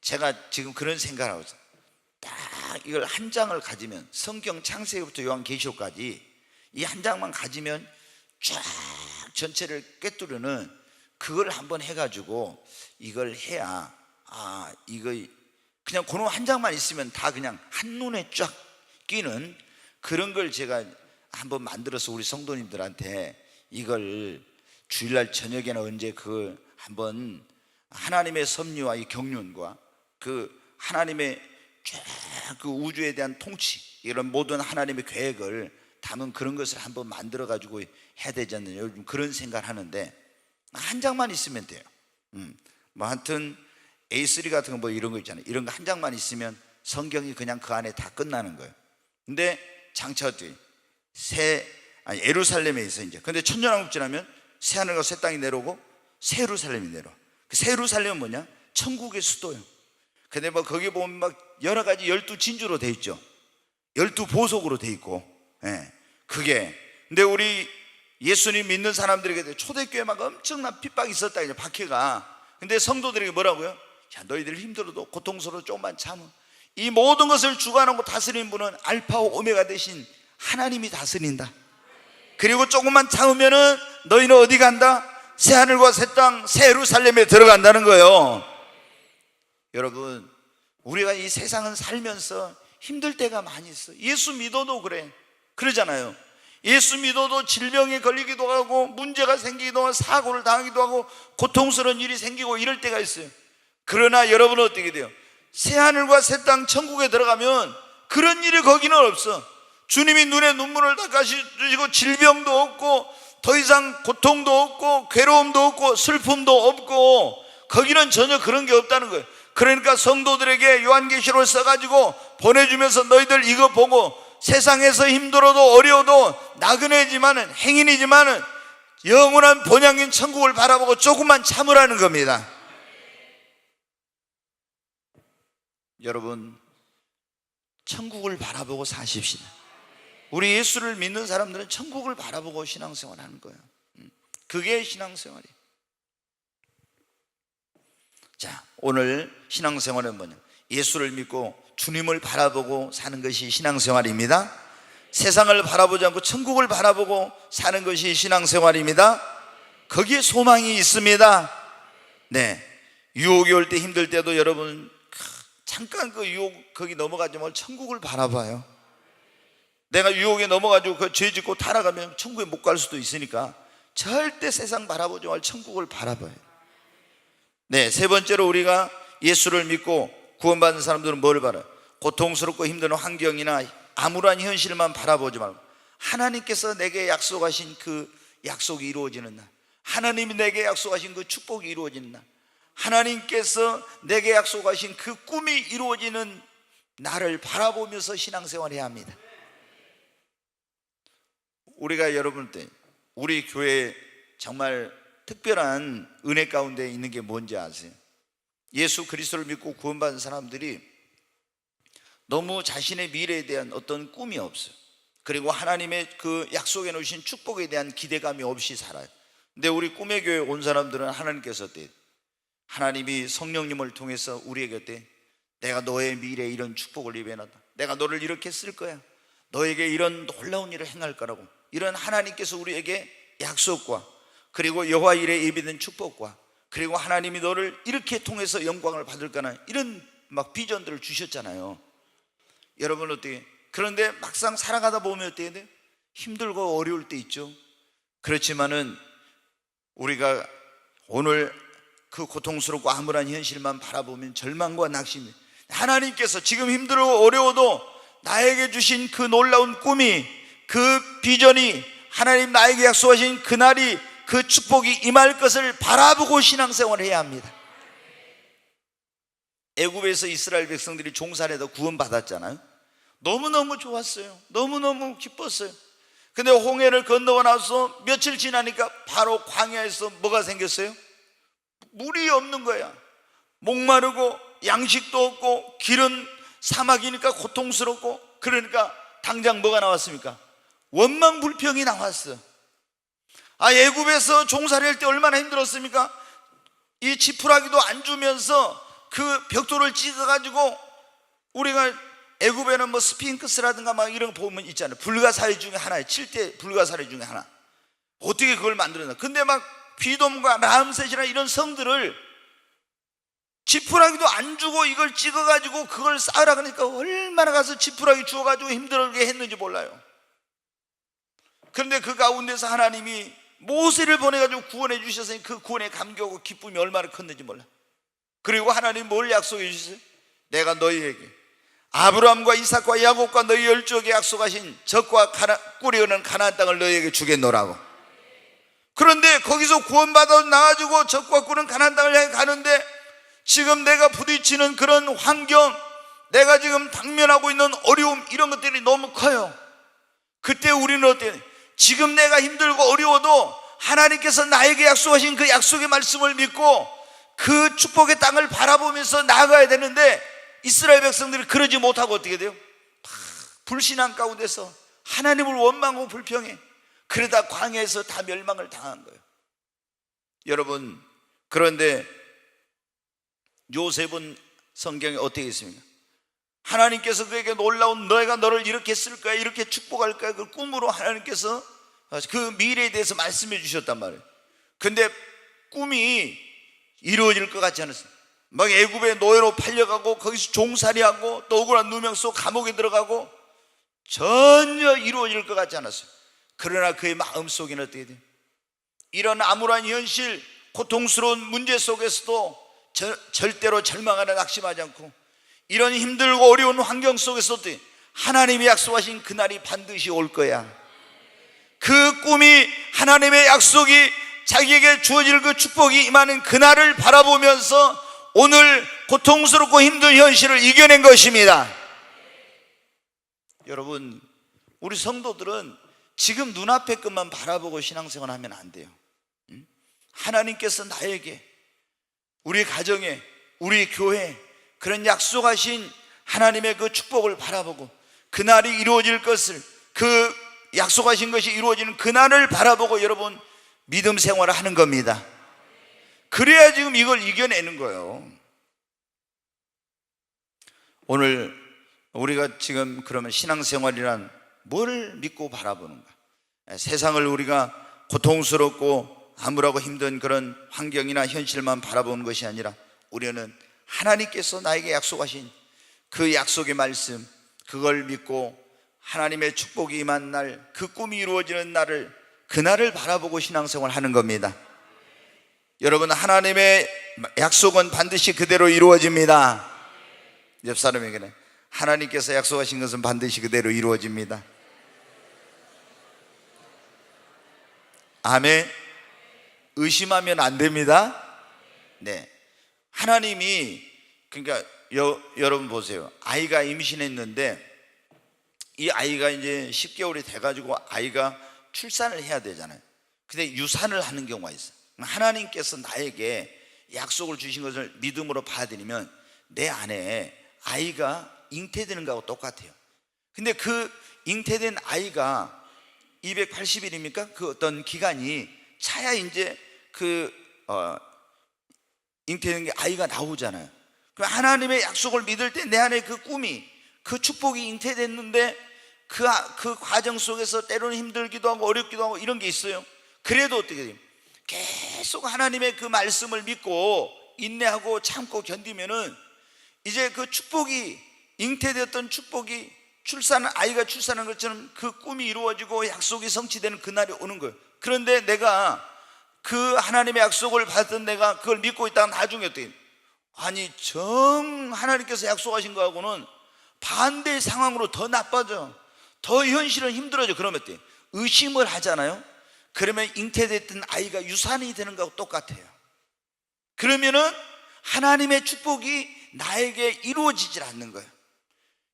제가 지금 그런 생각을 하고 있어요. 딱 이걸 한 장을 가지면, 성경 창세기부터 요한계시록까지 이 한 장만 가지면 쫙 전체를 꿰뚫는, 그걸 한번 해가지고 이걸 해야, 이거 그냥 그놈 한 장만 있으면 다 그냥 한눈에 쫙 끼는 그런 걸 제가 한번 만들어서 우리 성도님들한테 이걸 주일날 저녁에나 언제 그걸 한번 하나님의 섭리와 이 경륜과 그 하나님의 그 우주에 대한 통치, 이런 모든 하나님의 계획을 담은 그런 것을 한번 만들어 가지고 해야 되지 않느냐, 요즘 그런 생각을 하는데, 한 장만 있으면 돼요. 뭐 하여튼 A3 같은 거 뭐 이런 거 있잖아요. 이런 거 한 장만 있으면 성경이 그냥 그 안에 다 끝나는 거예요. 근데 장차 어떻게 예루살렘에 있어 이제. 근데 천년왕국 지나면 새 하늘과 새 땅이 내려오고 새 예루살렘이 내려와. 그 새 예루살렘은 뭐냐? 천국의 수도예요. 근데 뭐 거기 보면 막 여러 가지 12진주로 돼 있죠. 12보석으로 돼 있고, 예. 그게 근데 우리 예수님 믿는 사람들에게 초대교회 막 엄청난 핍박이 있었다, 이제 박해가. 근데 성도들에게 뭐라고요? 야, 너희들 힘들어도 고통스러워 조금만 참아. 이 모든 것을 주관하고 다스리는 분은 알파와 오메가 되신 하나님이 다스린다. 그리고 조금만 참으면은 너희는 어디 간다? 새 하늘과 새 땅, 새 예루살렘에 들어간다는 거예요. 여러분, 우리가 이 세상은 살면서 힘들 때가 많이 있어. 예수 믿어도 그래. 그러잖아요. 예수 믿어도 질병에 걸리기도 하고 문제가 생기기도 하고 사고를 당하기도 하고 고통스러운 일이 생기고 이럴 때가 있어요. 그러나 여러분은 어떻게 돼요? 새 하늘과 새 땅 천국에 들어가면 그런 일이 거기는 없어. 주님이 눈에 눈물을 닦아주시고 질병도 없고 더 이상 고통도 없고 괴로움도 없고 슬픔도 없고, 거기는 전혀 그런 게 없다는 거예요. 그러니까 성도들에게 요한계시록을 써가지고 보내주면서 너희들 이거 보고 세상에서 힘들어도 어려워도 나그네지만은 행인이지만은 영원한 본향인 천국을 바라보고 조금만 참으라는 겁니다. 여러분, 천국을 바라보고 사십시다. 우리 예수를 믿는 사람들은 천국을 바라보고 신앙생활 하는 거예요. 그게 신앙생활이에요. 자, 오늘 신앙생활은 뭐냐? 예수를 믿고 주님을 바라보고 사는 것이 신앙생활입니다. 세상을 바라보지 않고 천국을 바라보고 사는 것이 신앙생활입니다. 거기에 소망이 있습니다. 네, 유혹이 올 때 힘들 때도 여러분 잠깐 그 유혹 거기 넘어가지 말고 천국을 바라봐요. 내가 유혹에 넘어가지고 그 죄 짓고 타락하면 천국에 못 갈 수도 있으니까 절대 세상 바라보지 말고 천국을 바라봐요. 네, 세 번째로 우리가 예수를 믿고 구원받은 사람들은 뭘 바라요? 고통스럽고 힘든 환경이나 암울한 현실만 바라보지 말고 하나님께서 내게 약속하신 그 약속이 이루어지는 날, 하나님이 내게 약속하신 그 축복이 이루어지는 날, 하나님께서 내게 약속하신 그 꿈이 이루어지는 날을 바라보면서 신앙생활해야 합니다. 우리가 여러분들, 우리 교회에 정말 특별한 은혜 가운데 있는 게 뭔지 아세요? 예수 그리스도를 믿고 구원받은 사람들이 너무 자신의 미래에 대한 어떤 꿈이 없어요. 그리고 하나님의 그 약속해 놓으신 축복에 대한 기대감이 없이 살아요. 근데 우리 꿈의 교회 온 사람들은 하나님께서 어때요? 하나님이 성령님을 통해서 우리에게 어때요? 내가 너의 미래에 이런 축복을 예배해놨다, 내가 너를 이렇게 쓸 거야, 너에게 이런 놀라운 일을 행할 거라고, 이런 하나님께서 우리에게 약속과 그리고 여호와 일에 예비된 축복과 그리고 하나님이 너를 이렇게 통해서 영광을 받을 거나 이런 막 비전들을 주셨잖아요. 여러분 어떻게? 그런데 막상 살아가다 보면 어떻게 돼요? 힘들고 어려울 때 있죠. 그렇지만은 우리가 오늘 그 고통스럽고 암울한 현실만 바라보면 절망과 낙심이, 하나님께서 지금 힘들고 어려워도 나에게 주신 그 놀라운 꿈이, 그 비전이, 하나님 나에게 약속하신 그날이, 그 축복이 임할 것을 바라보고 신앙생활을 해야 합니다. 애굽에서 이스라엘 백성들이 종살이에서 구원받았잖아요. 너무너무 좋았어요. 너무너무 기뻤어요. 근데 홍해를 건너고 나서 며칠 지나니까 바로 광야에서 뭐가 생겼어요? 물이 없는 거야. 목마르고 양식도 없고 길은 사막이니까 고통스럽고, 그러니까 당장 뭐가 나왔습니까? 원망불평이 나왔어. 애굽에서 종살이할 때 얼마나 힘들었습니까? 이 지푸라기도 안 주면서 그 벽돌을 찍어가지고, 우리가 애굽에는 뭐 스핑크스라든가 막 이런 거 보면 있잖아요. 불가사리 중에 하나예요. 7대 불가사리 중에 하나. 어떻게 그걸 만들었나? 근데 막 비돔과 라암셋이나 이런 성들을 지푸라기도 안 주고 이걸 찍어가지고 그걸 쌓으라 그러니까 얼마나 가서 지푸라기 주워가지고 힘들게 했는지 몰라요. 그런데 그 가운데서 하나님이 모세를 보내가지고 구원해 주셨으니 그 구원의 감격하고 기쁨이 얼마나 컸는지 몰라. 그리고 하나님 뭘 약속해 주셨어요? 내가 너희에게 아브라함과 이삭과 야곱과 너희 열조에게 약속하신 적과 꿀이 가나안 땅을 너희에게 주겠노라고. 그런데 거기서 구원받아 나가지고 적과 꿀은 가나안 땅을 향해 가는데 지금 내가 부딪히는 그런 환경, 내가 지금 당면하고 있는 어려움, 이런 것들이 너무 커요. 그때 우리는 어때요? 지금 내가 힘들고 어려워도 하나님께서 나에게 약속하신 그 약속의 말씀을 믿고 그 축복의 땅을 바라보면서 나아가야 되는데, 이스라엘 백성들이 그러지 못하고 어떻게 돼요? 불신앙 가운데서 하나님을 원망하고 불평해. 그러다 광야에서 다 멸망을 당한 거예요. 여러분, 그런데 요셉은 성경에 어떻게 있습니까? 하나님께서 그에게 놀라운, 너희가 너를 이렇게 쓸 거야, 이렇게 축복할 거야, 그 꿈으로 하나님께서 그 미래에 대해서 말씀해 주셨단 말이에요. 근데 꿈이 이루어질 것 같지 않았어요. 막 애굽의 노예로 팔려가고 거기서 종살이하고 또 억울한 누명 속 감옥에 들어가고 전혀 이루어질 것 같지 않았어요. 그러나 그의 마음속에는 어떻게 돼요? 이런 암울한 현실, 고통스러운 문제 속에서도 절대로 절망하나 낙심하지 않고, 이런 힘들고 어려운 환경 속에서도 하나님이 약속하신 그날이 반드시 올 거야. 그 꿈이, 하나님의 약속이 자기에게 주어질 그 축복이 임하는 그날을 바라보면서 오늘 고통스럽고 힘든 현실을 이겨낸 것입니다. 여러분, 우리 성도들은 지금 눈앞의 것만 바라보고 신앙생활 하면 안 돼요. 하나님께서 나에게, 우리 가정에, 우리 교회에 그런 약속하신 하나님의 그 축복을 바라보고 그날이 이루어질 것을, 그 약속하신 것이 이루어지는 그날을 바라보고 여러분 믿음 생활을 하는 겁니다. 그래야 지금 이걸 이겨내는 거예요. 오늘 우리가 지금 그러면 신앙생활이란 뭘 믿고 바라보는가? 세상을 우리가 고통스럽고 암울하고 힘든 그런 환경이나 현실만 바라보는 것이 아니라 우리는 하나님께서 나에게 약속하신 그 약속의 말씀, 그걸 믿고 하나님의 축복이 임한 날, 그 꿈이 이루어지는 날을, 그날을 바라보고 신앙생활 하는 겁니다. 여러분, 하나님의 약속은 반드시 그대로 이루어집니다. 옆 사람에게는 하나님께서 약속하신 것은 반드시 그대로 이루어집니다. 아멘. 의심하면 안 됩니다. 네. 하나님이, 그러니까 여러분 보세요. 아이가 임신했는데 이 아이가 이제 10개월이 돼가지고 아이가 출산을 해야 되잖아요. 근데 유산을 하는 경우가 있어요. 하나님께서 나에게 약속을 주신 것을 믿음으로 받아들이면 내 안에 아이가 잉태되는 거하고 똑같아요. 근데 그 잉태된 아이가 280일입니까? 그 어떤 기간이 차야 이제 잉태되는 게 아이가 나오잖아요. 그럼 하나님의 약속을 믿을 때 내 안에 그 꿈이, 그 축복이 잉태됐는데 그 과정 속에서 때로는 힘들기도 하고 어렵기도 하고 이런 게 있어요. 그래도 어떻게 돼요? 계속 하나님의 그 말씀을 믿고 인내하고 참고 견디면은 이제 그 축복이, 잉태되었던 축복이 아이가 출산한 것처럼 그 꿈이 이루어지고 약속이 성취되는 그날이 오는 거예요. 그런데 내가 그 하나님의 약속을 받았던 내가 그걸 믿고 있다가 나중에 어떻게, 아니 하나님께서 약속하신 거하고는 반대의 상황으로 더 나빠져, 더 현실은 힘들어져. 그러면 어때요? 의심을 하잖아요. 그러면 잉태됐던 아이가 유산이 되는 거하고 똑같아요. 그러면은 하나님의 축복이 나에게 이루어지질 않는 거예요.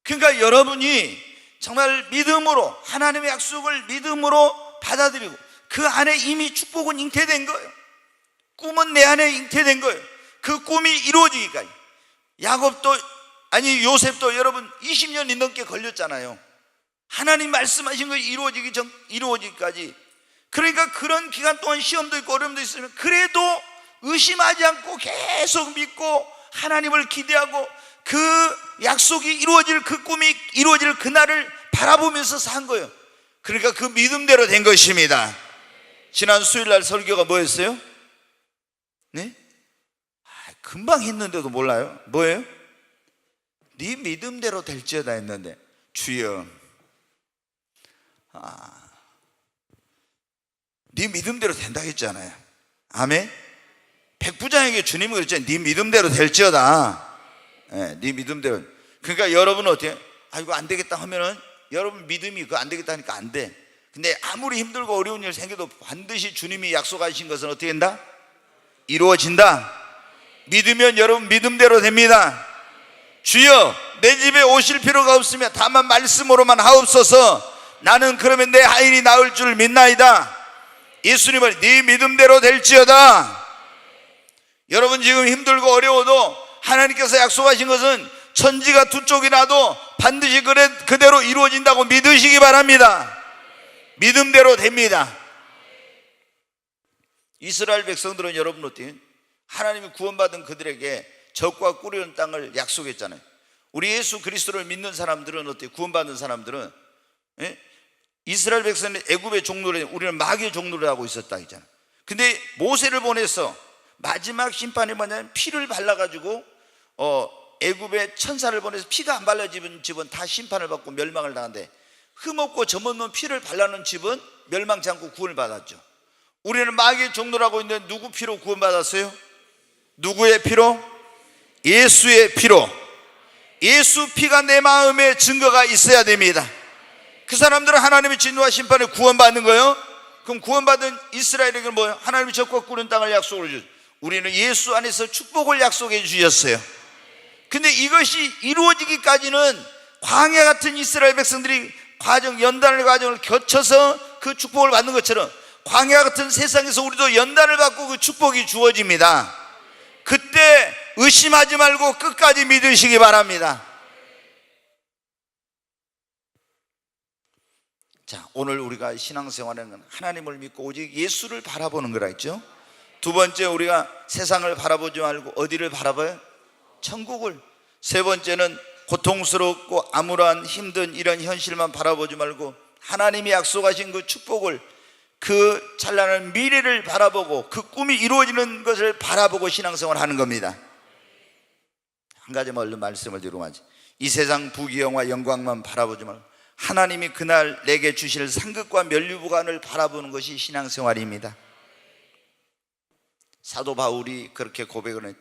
그러니까 여러분이 정말 믿음으로 하나님의 약속을 믿음으로 받아들이고 그 안에 이미 축복은 잉태된 거예요. 꿈은 내 안에 잉태된 거예요. 그 꿈이 이루어지기까지. 요셉도 여러분 20년이 넘게 걸렸잖아요. 하나님 말씀하신 것이 이루어지기까지. 그러니까 그런 기간 동안 시험도 있고 어려움도 있으면 그래도 의심하지 않고 계속 믿고 하나님을 기대하고 그 약속이 이루어질, 그 꿈이 이루어질 그날을 바라보면서 산 거예요. 그러니까 그 믿음대로 된 것입니다. 지난 수요일날 설교가 뭐였어요? 네? 금방 했는데도 몰라요? 뭐예요? 네 믿음대로 될지어다 했는데, 주여, 네 믿음대로 된다 했잖아요. 아멘? 백부장에게 주님이 그랬죠. 네 믿음대로 될지어다. 네 믿음대로. 그러니까 여러분은 어때요? 이거 안 되겠다 하면은 여러분 믿음이 그거 안 되겠다 하니까 안 돼. 근데 아무리 힘들고 어려운 일 생겨도 반드시 주님이 약속하신 것은 어떻게 된다? 이루어진다. 믿으면 여러분 믿음대로 됩니다. 주여 내 집에 오실 필요가 없으며 다만 말씀으로만 하옵소서. 나는 그러면 내 하인이 나을 줄 믿나이다. 예수님은 네 믿음대로 될지어다. 여러분 지금 힘들고 어려워도 하나님께서 약속하신 것은 천지가 두 쪽이 나도 반드시 그대로 이루어진다고 믿으시기 바랍니다. 믿음대로 됩니다. 이스라엘 백성들은 여러분 어때요? 하나님이 구원받은 그들에게 적과 꿀이는 땅을 약속했잖아요. 우리 예수 그리스도를 믿는 사람들은 어때요? 구원받은 사람들은 이스라엘 백성은 애굽의 종노래, 우리는 마귀의 종노래 하고 있었다 했잖아요. 근데 모세를 보내서 마지막 심판이 뭐냐면 피를 발라가지고 애굽의 천사를 보내서 피가 안 발라진 집은 다 심판을 받고 멸망을 당한데 흠없고 점없는 피를 발라놓은 집은 멸망치 않고 구원을 받았죠. 우리는 마귀의 종노라고 있는데 누구 피로 구원받았어요? 누구의 피로? 예수의 피로. 예수 피가 내 마음에 증거가 있어야 됩니다. 그 사람들은 하나님의 진노와 심판에 구원받는 거예요. 그럼 구원받은 이스라엘에게는 뭐예요? 하나님이 적과 꿀은 땅을 약속을 주셨어요. 우리는 예수 안에서 축복을 약속해 주셨어요. 근데 이것이 이루어지기까지는 광야 같은 이스라엘 백성들이 연단의 과정을 거쳐서 그 축복을 받는 것처럼 광야 같은 세상에서 우리도 연단을 받고 그 축복이 주어집니다. 그때 의심하지 말고 끝까지 믿으시기 바랍니다. 자, 오늘 우리가 신앙생활은 하나님을 믿고 오직 예수를 바라보는 거라 했죠. 두 번째, 우리가 세상을 바라보지 말고 어디를 바라봐요? 천국을. 세 번째는 고통스럽고 암울한 힘든 이런 현실만 바라보지 말고 하나님이 약속하신 그 축복을, 그 찬란한 미래를 바라보고 그 꿈이 이루어지는 것을 바라보고 신앙생활을 하는 겁니다. 한 가지만 얼른 말씀을 드리고 마지. 이 세상 부귀영화 영광만 바라보지 말고 하나님이 그날 내게 주실 상급과 면류부관을 바라보는 것이 신앙생활입니다. 사도 바울이 그렇게 고백을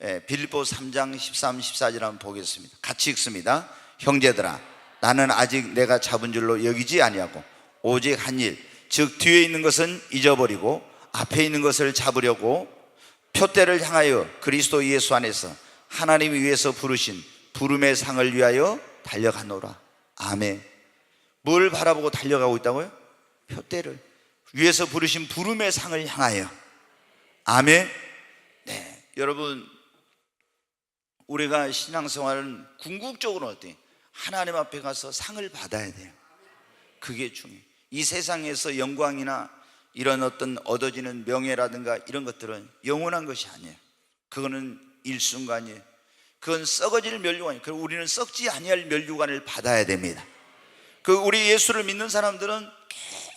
했. 빌립보 3장 13, 14절 한번 보겠습니다. 같이 읽습니다. 형제들아, 나는 아직 내가 잡은 줄로 여기지 아니하고 오직 한 일, 즉 뒤에 있는 것은 잊어버리고 앞에 있는 것을 잡으려고 표대를 향하여 그리스도 예수 안에서 하나님이 위해서 부르신 부름의 상을 위하여 달려가노라. 아멘. 뭘 바라보고 달려가고 있다고요? 표대를, 위해서 부르신 부름의 상을 향하여. 아멘. 네, 여러분, 우리가 신앙생활은 궁극적으로 어때요? 하나님 앞에 가서 상을 받아야 돼요. 그게 중요해요. 이 세상에서 영광이나 이런 어떤 얻어지는 명예라든가 이런 것들은 영원한 것이 아니에요. 그거는 일순간이에요. 그건 썩어질 면류관이에요. 그리고 우리는 썩지 아니할 면류관을 받아야 됩니다. 우리 예수를 믿는 사람들은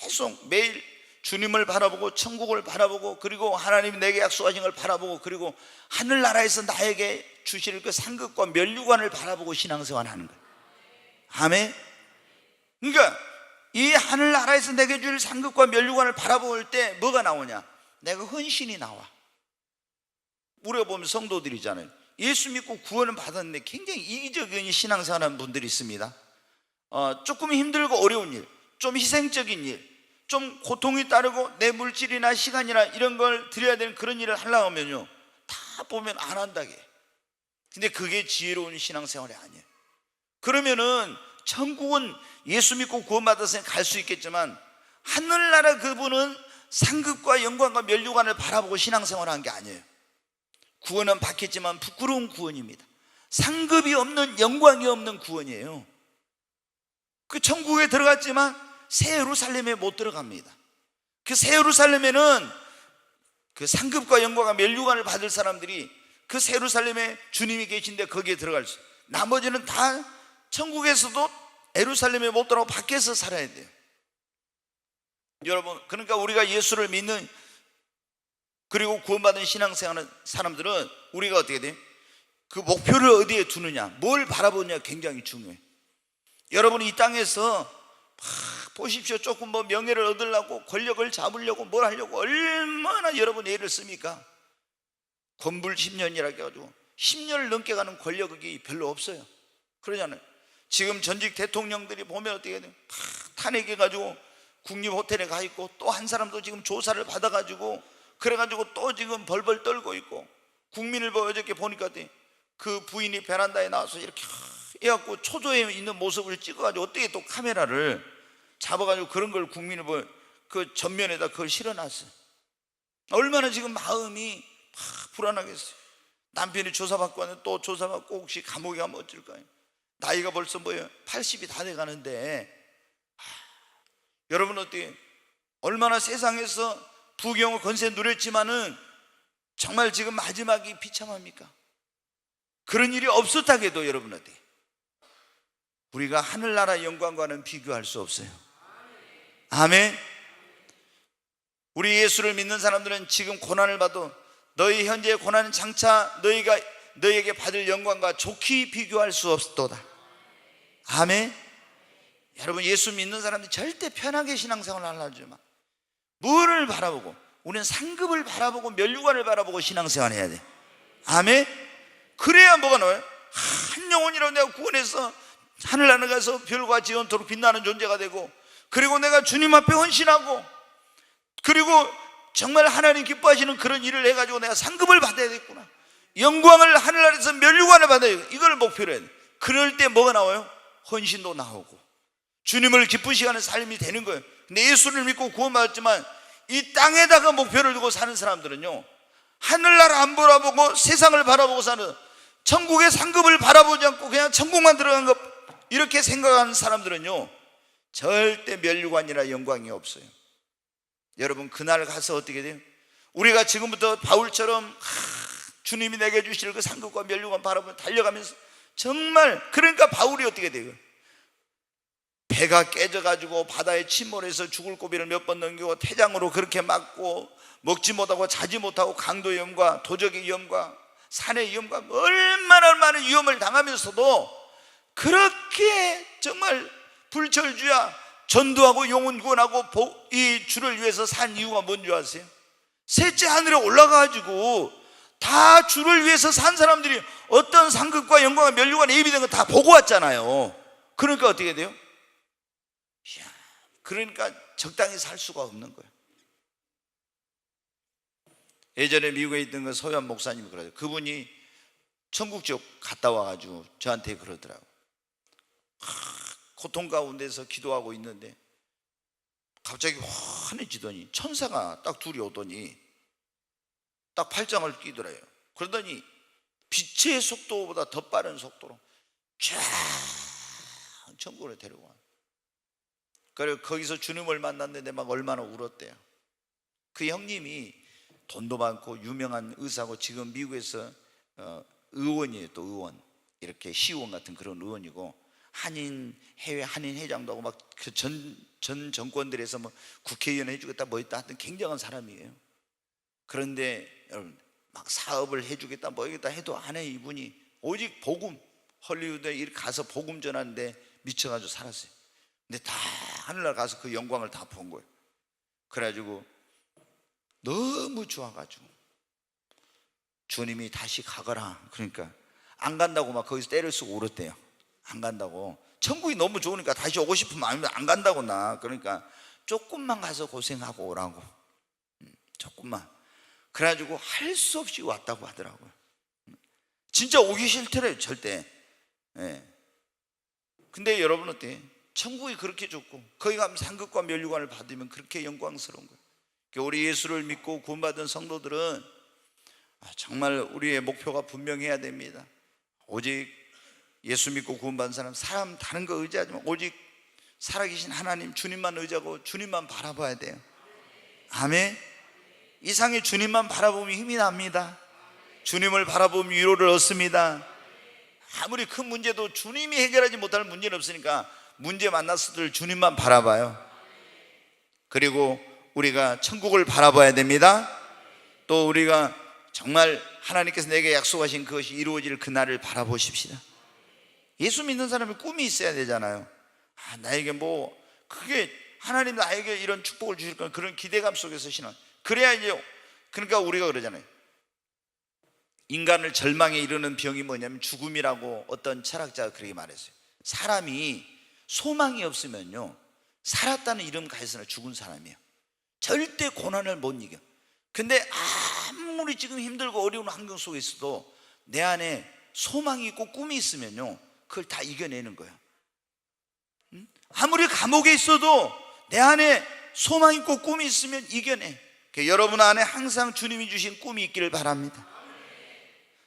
계속 매일 주님을 바라보고 천국을 바라보고 그리고 하나님이 내게 약속하신 걸 바라보고 그리고 하늘나라에서 나에게 주실 그 상급과 면류관을 바라보고 신앙생활을 하는 거예요. 아멘. 그러니까 이 하늘나라에서 내게 줄 상급과 면류관을 바라볼 때 뭐가 나오냐? 내가 헌신이 나와. 우리가 보면 성도들이잖아요. 예수 믿고 구원을 받았는데 굉장히 이기적인 신앙생활하는 분들이 있습니다. 조금 힘들고 어려운 일, 좀 희생적인 일, 좀 고통이 따르고 내 물질이나 시간이나 이런 걸 드려야 되는 그런 일을 하려고 하면요, 다 보면 안 한다게. 근데 그게 지혜로운 신앙생활이 아니에요. 그러면은 천국은 예수 믿고 구원받아서 갈 수 있겠지만 하늘나라 그분은 상급과 영광과 면류관을 바라보고 신앙생활을 한 게 아니에요. 구원은 받겠지만 부끄러운 구원입니다. 상급이 없는, 영광이 없는 구원이에요. 그 천국에 들어갔지만 새 예루살렘에 못 들어갑니다. 그 새 예루살렘에는 그 상급과 영광과 면류관을 받을 사람들이 그 새 예루살렘에 주님이 계신데 거기에 들어갈 수, 나머지는 다 천국에서도 예루살렘에 못 들어가고 밖에서 살아야 돼요. 여러분, 그러니까 우리가 예수를 믿는 그리고 구원받은 신앙생활하는 사람들은 우리가 어떻게 돼요? 그 목표를 어디에 두느냐, 뭘 바라보느냐 굉장히 중요해요. 여러분이 이 땅에서 보십시오. 조금 뭐 명예를 얻으려고 권력을 잡으려고 뭘 하려고 얼마나 여러분 애를 씁니까? 건불 10년이라 해가지고 10년을 넘게 가는 권력이 별로 없어요. 그러잖아요. 지금 전직 대통령들이 보면 어떻게 돼요? 탄핵해가지고 국립호텔에 가 있고, 또 한 사람도 지금 조사를 받아가지고 그래가지고 또 지금 벌벌 떨고 있고, 국민일보 어저께 보니까 그 부인이 베란다에 나와서 이렇게 해갖고 초조해 있는 모습을 찍어가지고 어떻게 또 카메라를 잡아가지고 그런 걸 국민일보 그 전면에다 그걸 실어놨어요. 얼마나 지금 마음이 불안하겠어요. 남편이 조사받고 왔는데 또 조사받고 혹시 감옥에 가면 어쩔까요? 나이가 벌써 80이 다 돼가는데, 여러분 어떻게, 얼마나 세상에서 부경의 권세 누렸지만은 정말 지금 마지막이 비참합니까? 그런 일이 없었다고 해도 여러분 어때요? 우리가 하늘나라 영광과는 비교할 수 없어요. 아멘. 우리 예수를 믿는 사람들은 지금 고난을 받아도 너희 현재의 고난은 장차 너희에게 받을 영광과 좋게 비교할 수 없도다. 아멘. 여러분, 예수 믿는 사람들이 절대 편하게 신앙생활을 하려지 마. 뭐를 바라보고, 우리는 상급을 바라보고 면류관을 바라보고 신앙생활을 해야 돼. 아멘. 그래야 뭐가 나와요? 한 영혼이라도 내가 구원해서 하늘나라 가서 별과 지연토록 빛나는 존재가 되고, 그리고 내가 주님 앞에 헌신하고, 그리고 정말 하나님 기뻐하시는 그런 일을 해가지고 내가 상급을 받아야겠구나, 영광을 하늘나라에서 면류관을 받아야, 이걸 목표로 해야 돼. 그럴 때 뭐가 나와요? 헌신도 나오고 주님을 기쁘시게 하는 삶이 되는 거예요. 근데 예수를 믿고 구원받았지만 이 땅에다가 목표를 두고 사는 사람들은요, 하늘나라 안 바라보고 세상을 바라보고 사는, 천국의 상급을 바라보지 않고 그냥 천국만 들어간 것 이렇게 생각하는 사람들은요, 절대 면류관이나 영광이 없어요. 여러분, 그날 가서 어떻게 돼요? 우리가 지금부터 바울처럼 주님이 내게 주실 그 상급과 면류관 바라보며 달려가면서, 정말, 그러니까 바울이 어떻게 돼요? 배가 깨져가지고 바다에 침몰해서 죽을 고비를 몇 번 넘기고 태장으로 그렇게 맞고 먹지 못하고 자지 못하고 강도 위험과 도적의 위험과 산의 위험과 얼마나 많은 위험을 당하면서도 그렇게 정말 불철주야 전도하고 영혼 구원하고 이 주를 위해서 산 이유가 뭔지 아세요? 셋째 하늘에 올라가가지고 다 주를 위해서 산 사람들이 어떤 상급과 영광과 면류관 예비된 거 다 보고 왔잖아요. 그러니까 어떻게 돼요? 그러니까 적당히 살 수가 없는 거예요. 예전에 미국에 있던 그 서현 목사님이 그러죠. 그분이 천국 쪽 갔다 와가지고 저한테 그러더라고요. 고통 가운데서 기도하고 있는데 갑자기 환해지더니 천사가 딱 둘이 오더니 딱 팔짱을 끼더래요. 그러더니 빛의 속도보다 더 빠른 속도로 쫙 천국으로 데려와. 그리고 거기서 주님을 만났는데 막 얼마나 울었대요. 그 형님이 돈도 많고 유명한 의사고 지금 미국에서 의원이에요. 또 의원, 이렇게 시의원 같은 그런 의원이고, 해외 한인 회장도 하고 막 그 전 정권들에서 뭐 국회의원 해주겠다 뭐 있다 하여튼 굉장한 사람이에요. 그런데 여러분, 막 사업을 해주겠다 뭐 하겠다 해도 안 해. 이분이 오직 복음, 헐리우드에 이렇게 가서 복음 전하는데 미쳐가지고 살았어요. 근데 다 하늘나라 가서 그 영광을 다 본 거예요. 그래가지고 너무 좋아가지고 주님이 다시 가거라 그러니까 안 간다고 막 거기서 때를 쓰고 울었대요. 안 간다고. 천국이 너무 좋으니까 다시 오고 싶은 마음이 안 간다고. 나 그러니까 조금만 가서 고생하고 오라고, 조금만. 그래가지고 할 수 없이 왔다고 하더라고요. 진짜 오기 싫더래요, 절대. 근데 여러분 어때요? 천국이 그렇게 좋고 거기 가면 상급과 면류관을 받으면 그렇게 영광스러운 거예요. 우리 예수를 믿고 구원받은 성도들은 정말 우리의 목표가 분명해야 됩니다. 오직 예수 믿고 구원받은 사람 다른 거 의지하지 마. 오직 살아계신 하나님 주님만 의지하고 주님만 바라봐야 돼요. 아멘. 이상의 주님만 바라보면 힘이 납니다. 주님을 바라보면 위로를 얻습니다. 아무리 큰 문제도 주님이 해결하지 못할 문제는 없으니까 문제 만났을 때 주님만 바라봐요. 그리고 우리가 천국을 바라봐야 됩니다. 또 우리가 정말 하나님께서 내게 약속하신 그것이 이루어질 그날을 바라보십시다. 예수 믿는 사람이 꿈이 있어야 되잖아요. 나에게 뭐 그게 하나님 나에게 이런 축복을 주실 거는 그런 기대감 속에서 신앙. 그래야 이제, 그러니까 우리가 그러잖아요. 인간을 절망에 이르는 병이 뭐냐면 죽음이라고 어떤 철학자가 그렇게 말했어요. 사람이 소망이 없으면요, 살았다는 이름 가해서는 죽은 사람이에요. 절대 고난을 못 이겨. 근데 아무리 지금 힘들고 어려운 환경 속에 있어도 내 안에 소망이 있고 꿈이 있으면요, 그걸 다 이겨내는 거예요. 아무리 감옥에 있어도 내 안에 소망 있고 꿈이 있으면 이겨내. 여러분 안에 항상 주님이 주신 꿈이 있기를 바랍니다.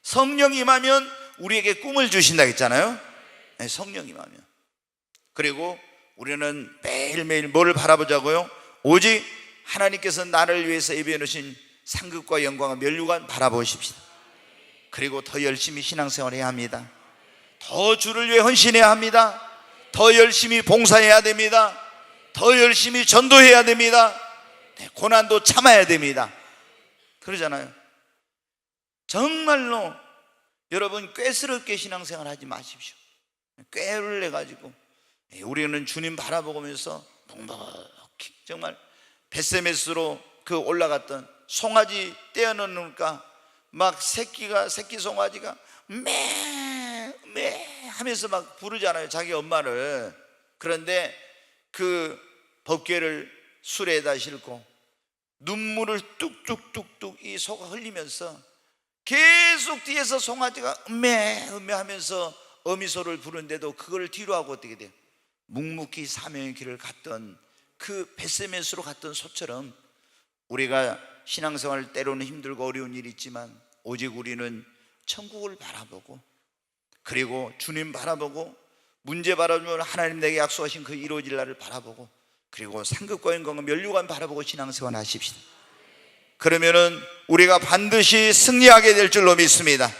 성령이 임하면 우리에게 꿈을 주신다 했잖아요. 네, 성령이 임하면. 그리고 우리는 매일매일 뭐를 바라보자고요? 오직 하나님께서 나를 위해서 예비해 놓으신 상급과 영광과 면류관 바라보십시다. 그리고 더 열심히 신앙생활해야 합니다. 더 주를 위해 헌신해야 합니다. 더 열심히 봉사해야 됩니다. 더 열심히 전도해야 됩니다. 네, 고난도 참아야 됩니다. 그러잖아요. 정말로 여러분 꾀스럽게 신앙생활 하지 마십시오. 꾀를 내가지고 우리는 주님 바라보면서 묵묵히 정말 벳세메스로 그 올라갔던 송아지 떼어놓으니까 막 새끼 송아지가 매 하면서 막 부르잖아요, 자기 엄마를. 그런데 그 법궤를 수레에다 싣고 눈물을 뚝뚝뚝뚝 이 소가 흘리면서 계속 뒤에서 송아지가 음메 하면서 어미소를 부르는데도 그걸 뒤로 하고 어떻게 돼요? 묵묵히 사명의 길을 갔던 그 벳세메스로 갔던 소처럼 우리가 신앙생활 때로는 힘들고 어려운 일이 있지만 오직 우리는 천국을 바라보고 그리고 주님 바라보고 문제 바라보면 하나님 내게 약속하신 그 이루어질 날을 바라보고 그리고 상급과 영광과 면류관 바라보고 신앙생활 하십시다. 그러면은 우리가 반드시 승리하게 될 줄로 믿습니다.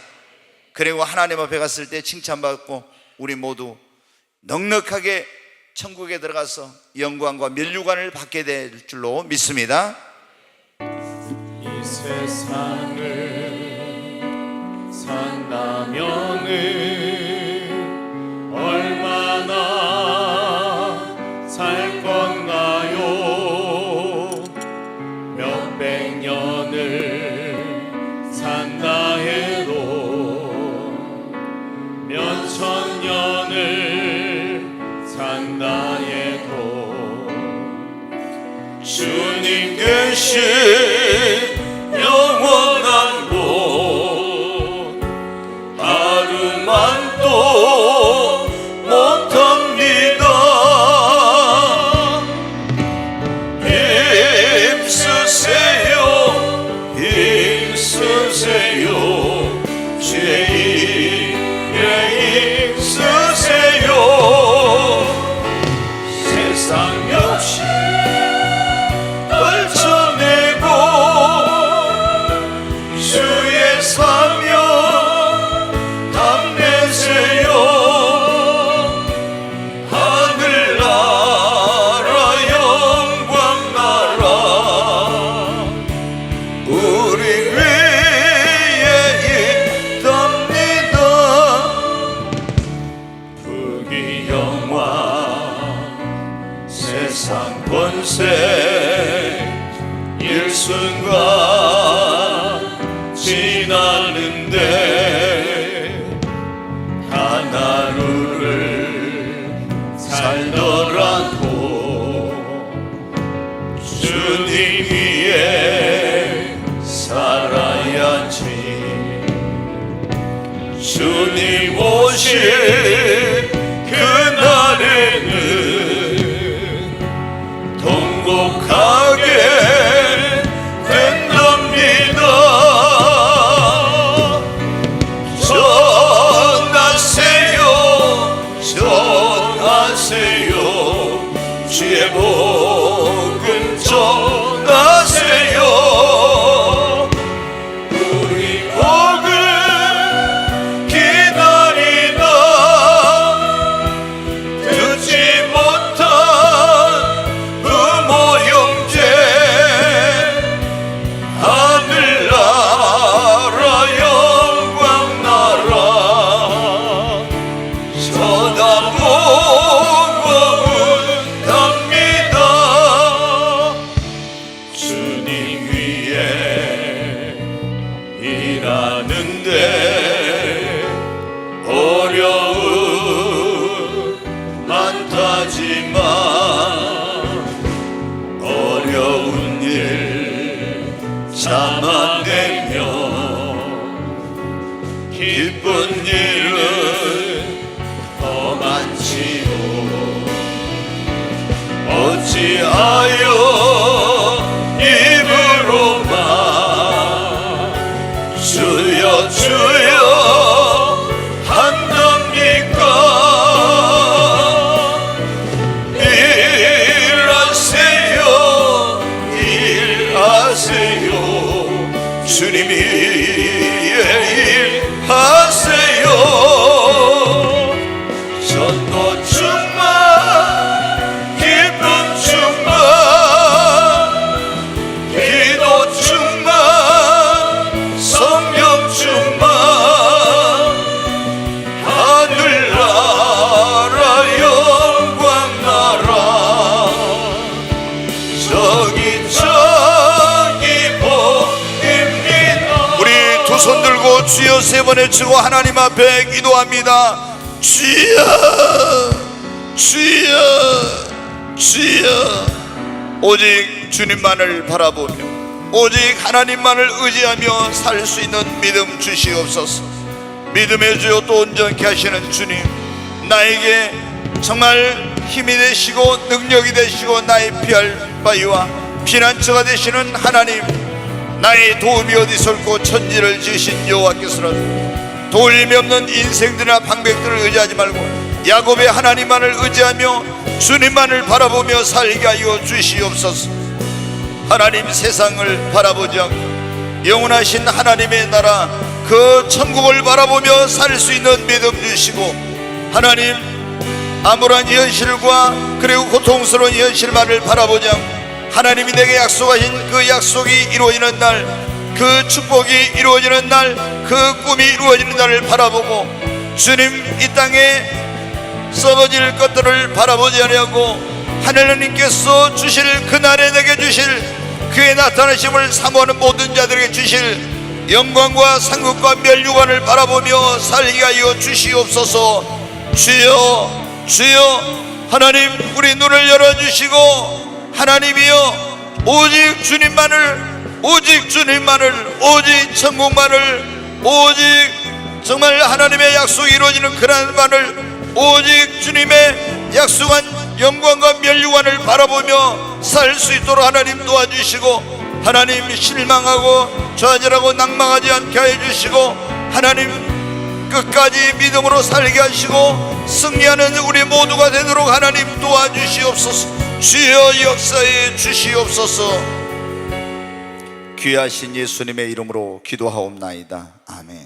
그리고 하나님 앞에 갔을 때 칭찬받고 우리 모두 넉넉하게 천국에 들어가서 영광과 면류관을 받게 될 줄로 믿습니다. 이 세상을 산다면은 얼마나 살 건가요? 몇백 년을 산다 해도 몇천 년을 산다 해도 주님 계신 영원한 곳 하루만도 못합니다. 힘쓰세요 주의 힘쓰세요. 세상 역시 떨쳐내고 주의 사명 담내세요. 하늘나라 영광나라 우리 위에 있답니다. 부귀영화 세상 권세 일순간 지나는데 하나루를 살더라도 주님 위에 살아야지. 주님 오실 그날에는 통곡하게 된답니다. 전하세요 주의 복음 전하세요. 우리 복음 기다리다 듣지 못한 부모 형제 하늘나라 영광나라 쳐다보고 운답니다. 어찌하여 입으로만 주여 주여 한답니까? 일하세요 일하세요 주님이 일하세요. 전도 충만 기쁨 충만 기도 충만 성령 충만 하늘나라 영광 나라 저기 보입니다. 우리 두 손 들고 주여 세 번 외치고 하나님 앞에 기도합니다. 주여 주여 주여. 오직 주님만을 바라보며 오직 하나님만을 의지하며 살 수 있는 믿음 주시옵소서. 믿음의 주요 또 온전케 하시는 주님, 나에게 정말 힘이 되시고 능력이 되시고 나의 피할 바위와 피난처가 되시는 하나님, 나의 도움이 어디서 올고 천지를 지으신 여호와께서는 도움이 없는 인생들이나 방백들을 의지하지 말고 야곱의 하나님만을 의지하며 주님만을 바라보며 살게 하여 주시옵소서. 하나님, 세상을 바라보지 않고 영원하신 하나님의 나라 그 천국을 바라보며 살 수 있는 믿음 주시고, 하나님, 암울한 현실과 그리고 고통스러운 현실만을 바라보지 않고 하나님이 내게 약속하신 그 약속이 이루어지는 날, 그 축복이 이루어지는 날, 그 꿈이 이루어지는 날을 바라보고 주님 이 땅에 썩어질 것들을 바라보지 아니하고 하나님께서 주실 그날에 내게 주실 그의 나타나심을 사모하는 모든 자들에게 주실 영광과 상급과 멸류관을 바라보며 살게 하여 주시옵소서. 주여 주여, 하나님, 우리 눈을 열어주시고 하나님이여, 오직 주님만을, 오직 주님만을, 오직 천국만을, 오직 정말 하나님의 약속이 이루어지는 그날만을, 오직 주님의 약속한 영광과 멸류관을 바라보며 살 수 있도록 하나님 도와주시고, 하나님, 실망하고 좌절하고 낭망하지 않게 하여 주시고, 하나님, 끝까지 믿음으로 살게 하시고 승리하는 우리 모두가 되도록 하나님 도와주시옵소서. 주여 역사해 주시옵소서. 귀하신 예수님의 이름으로 기도하옵나이다. 아멘.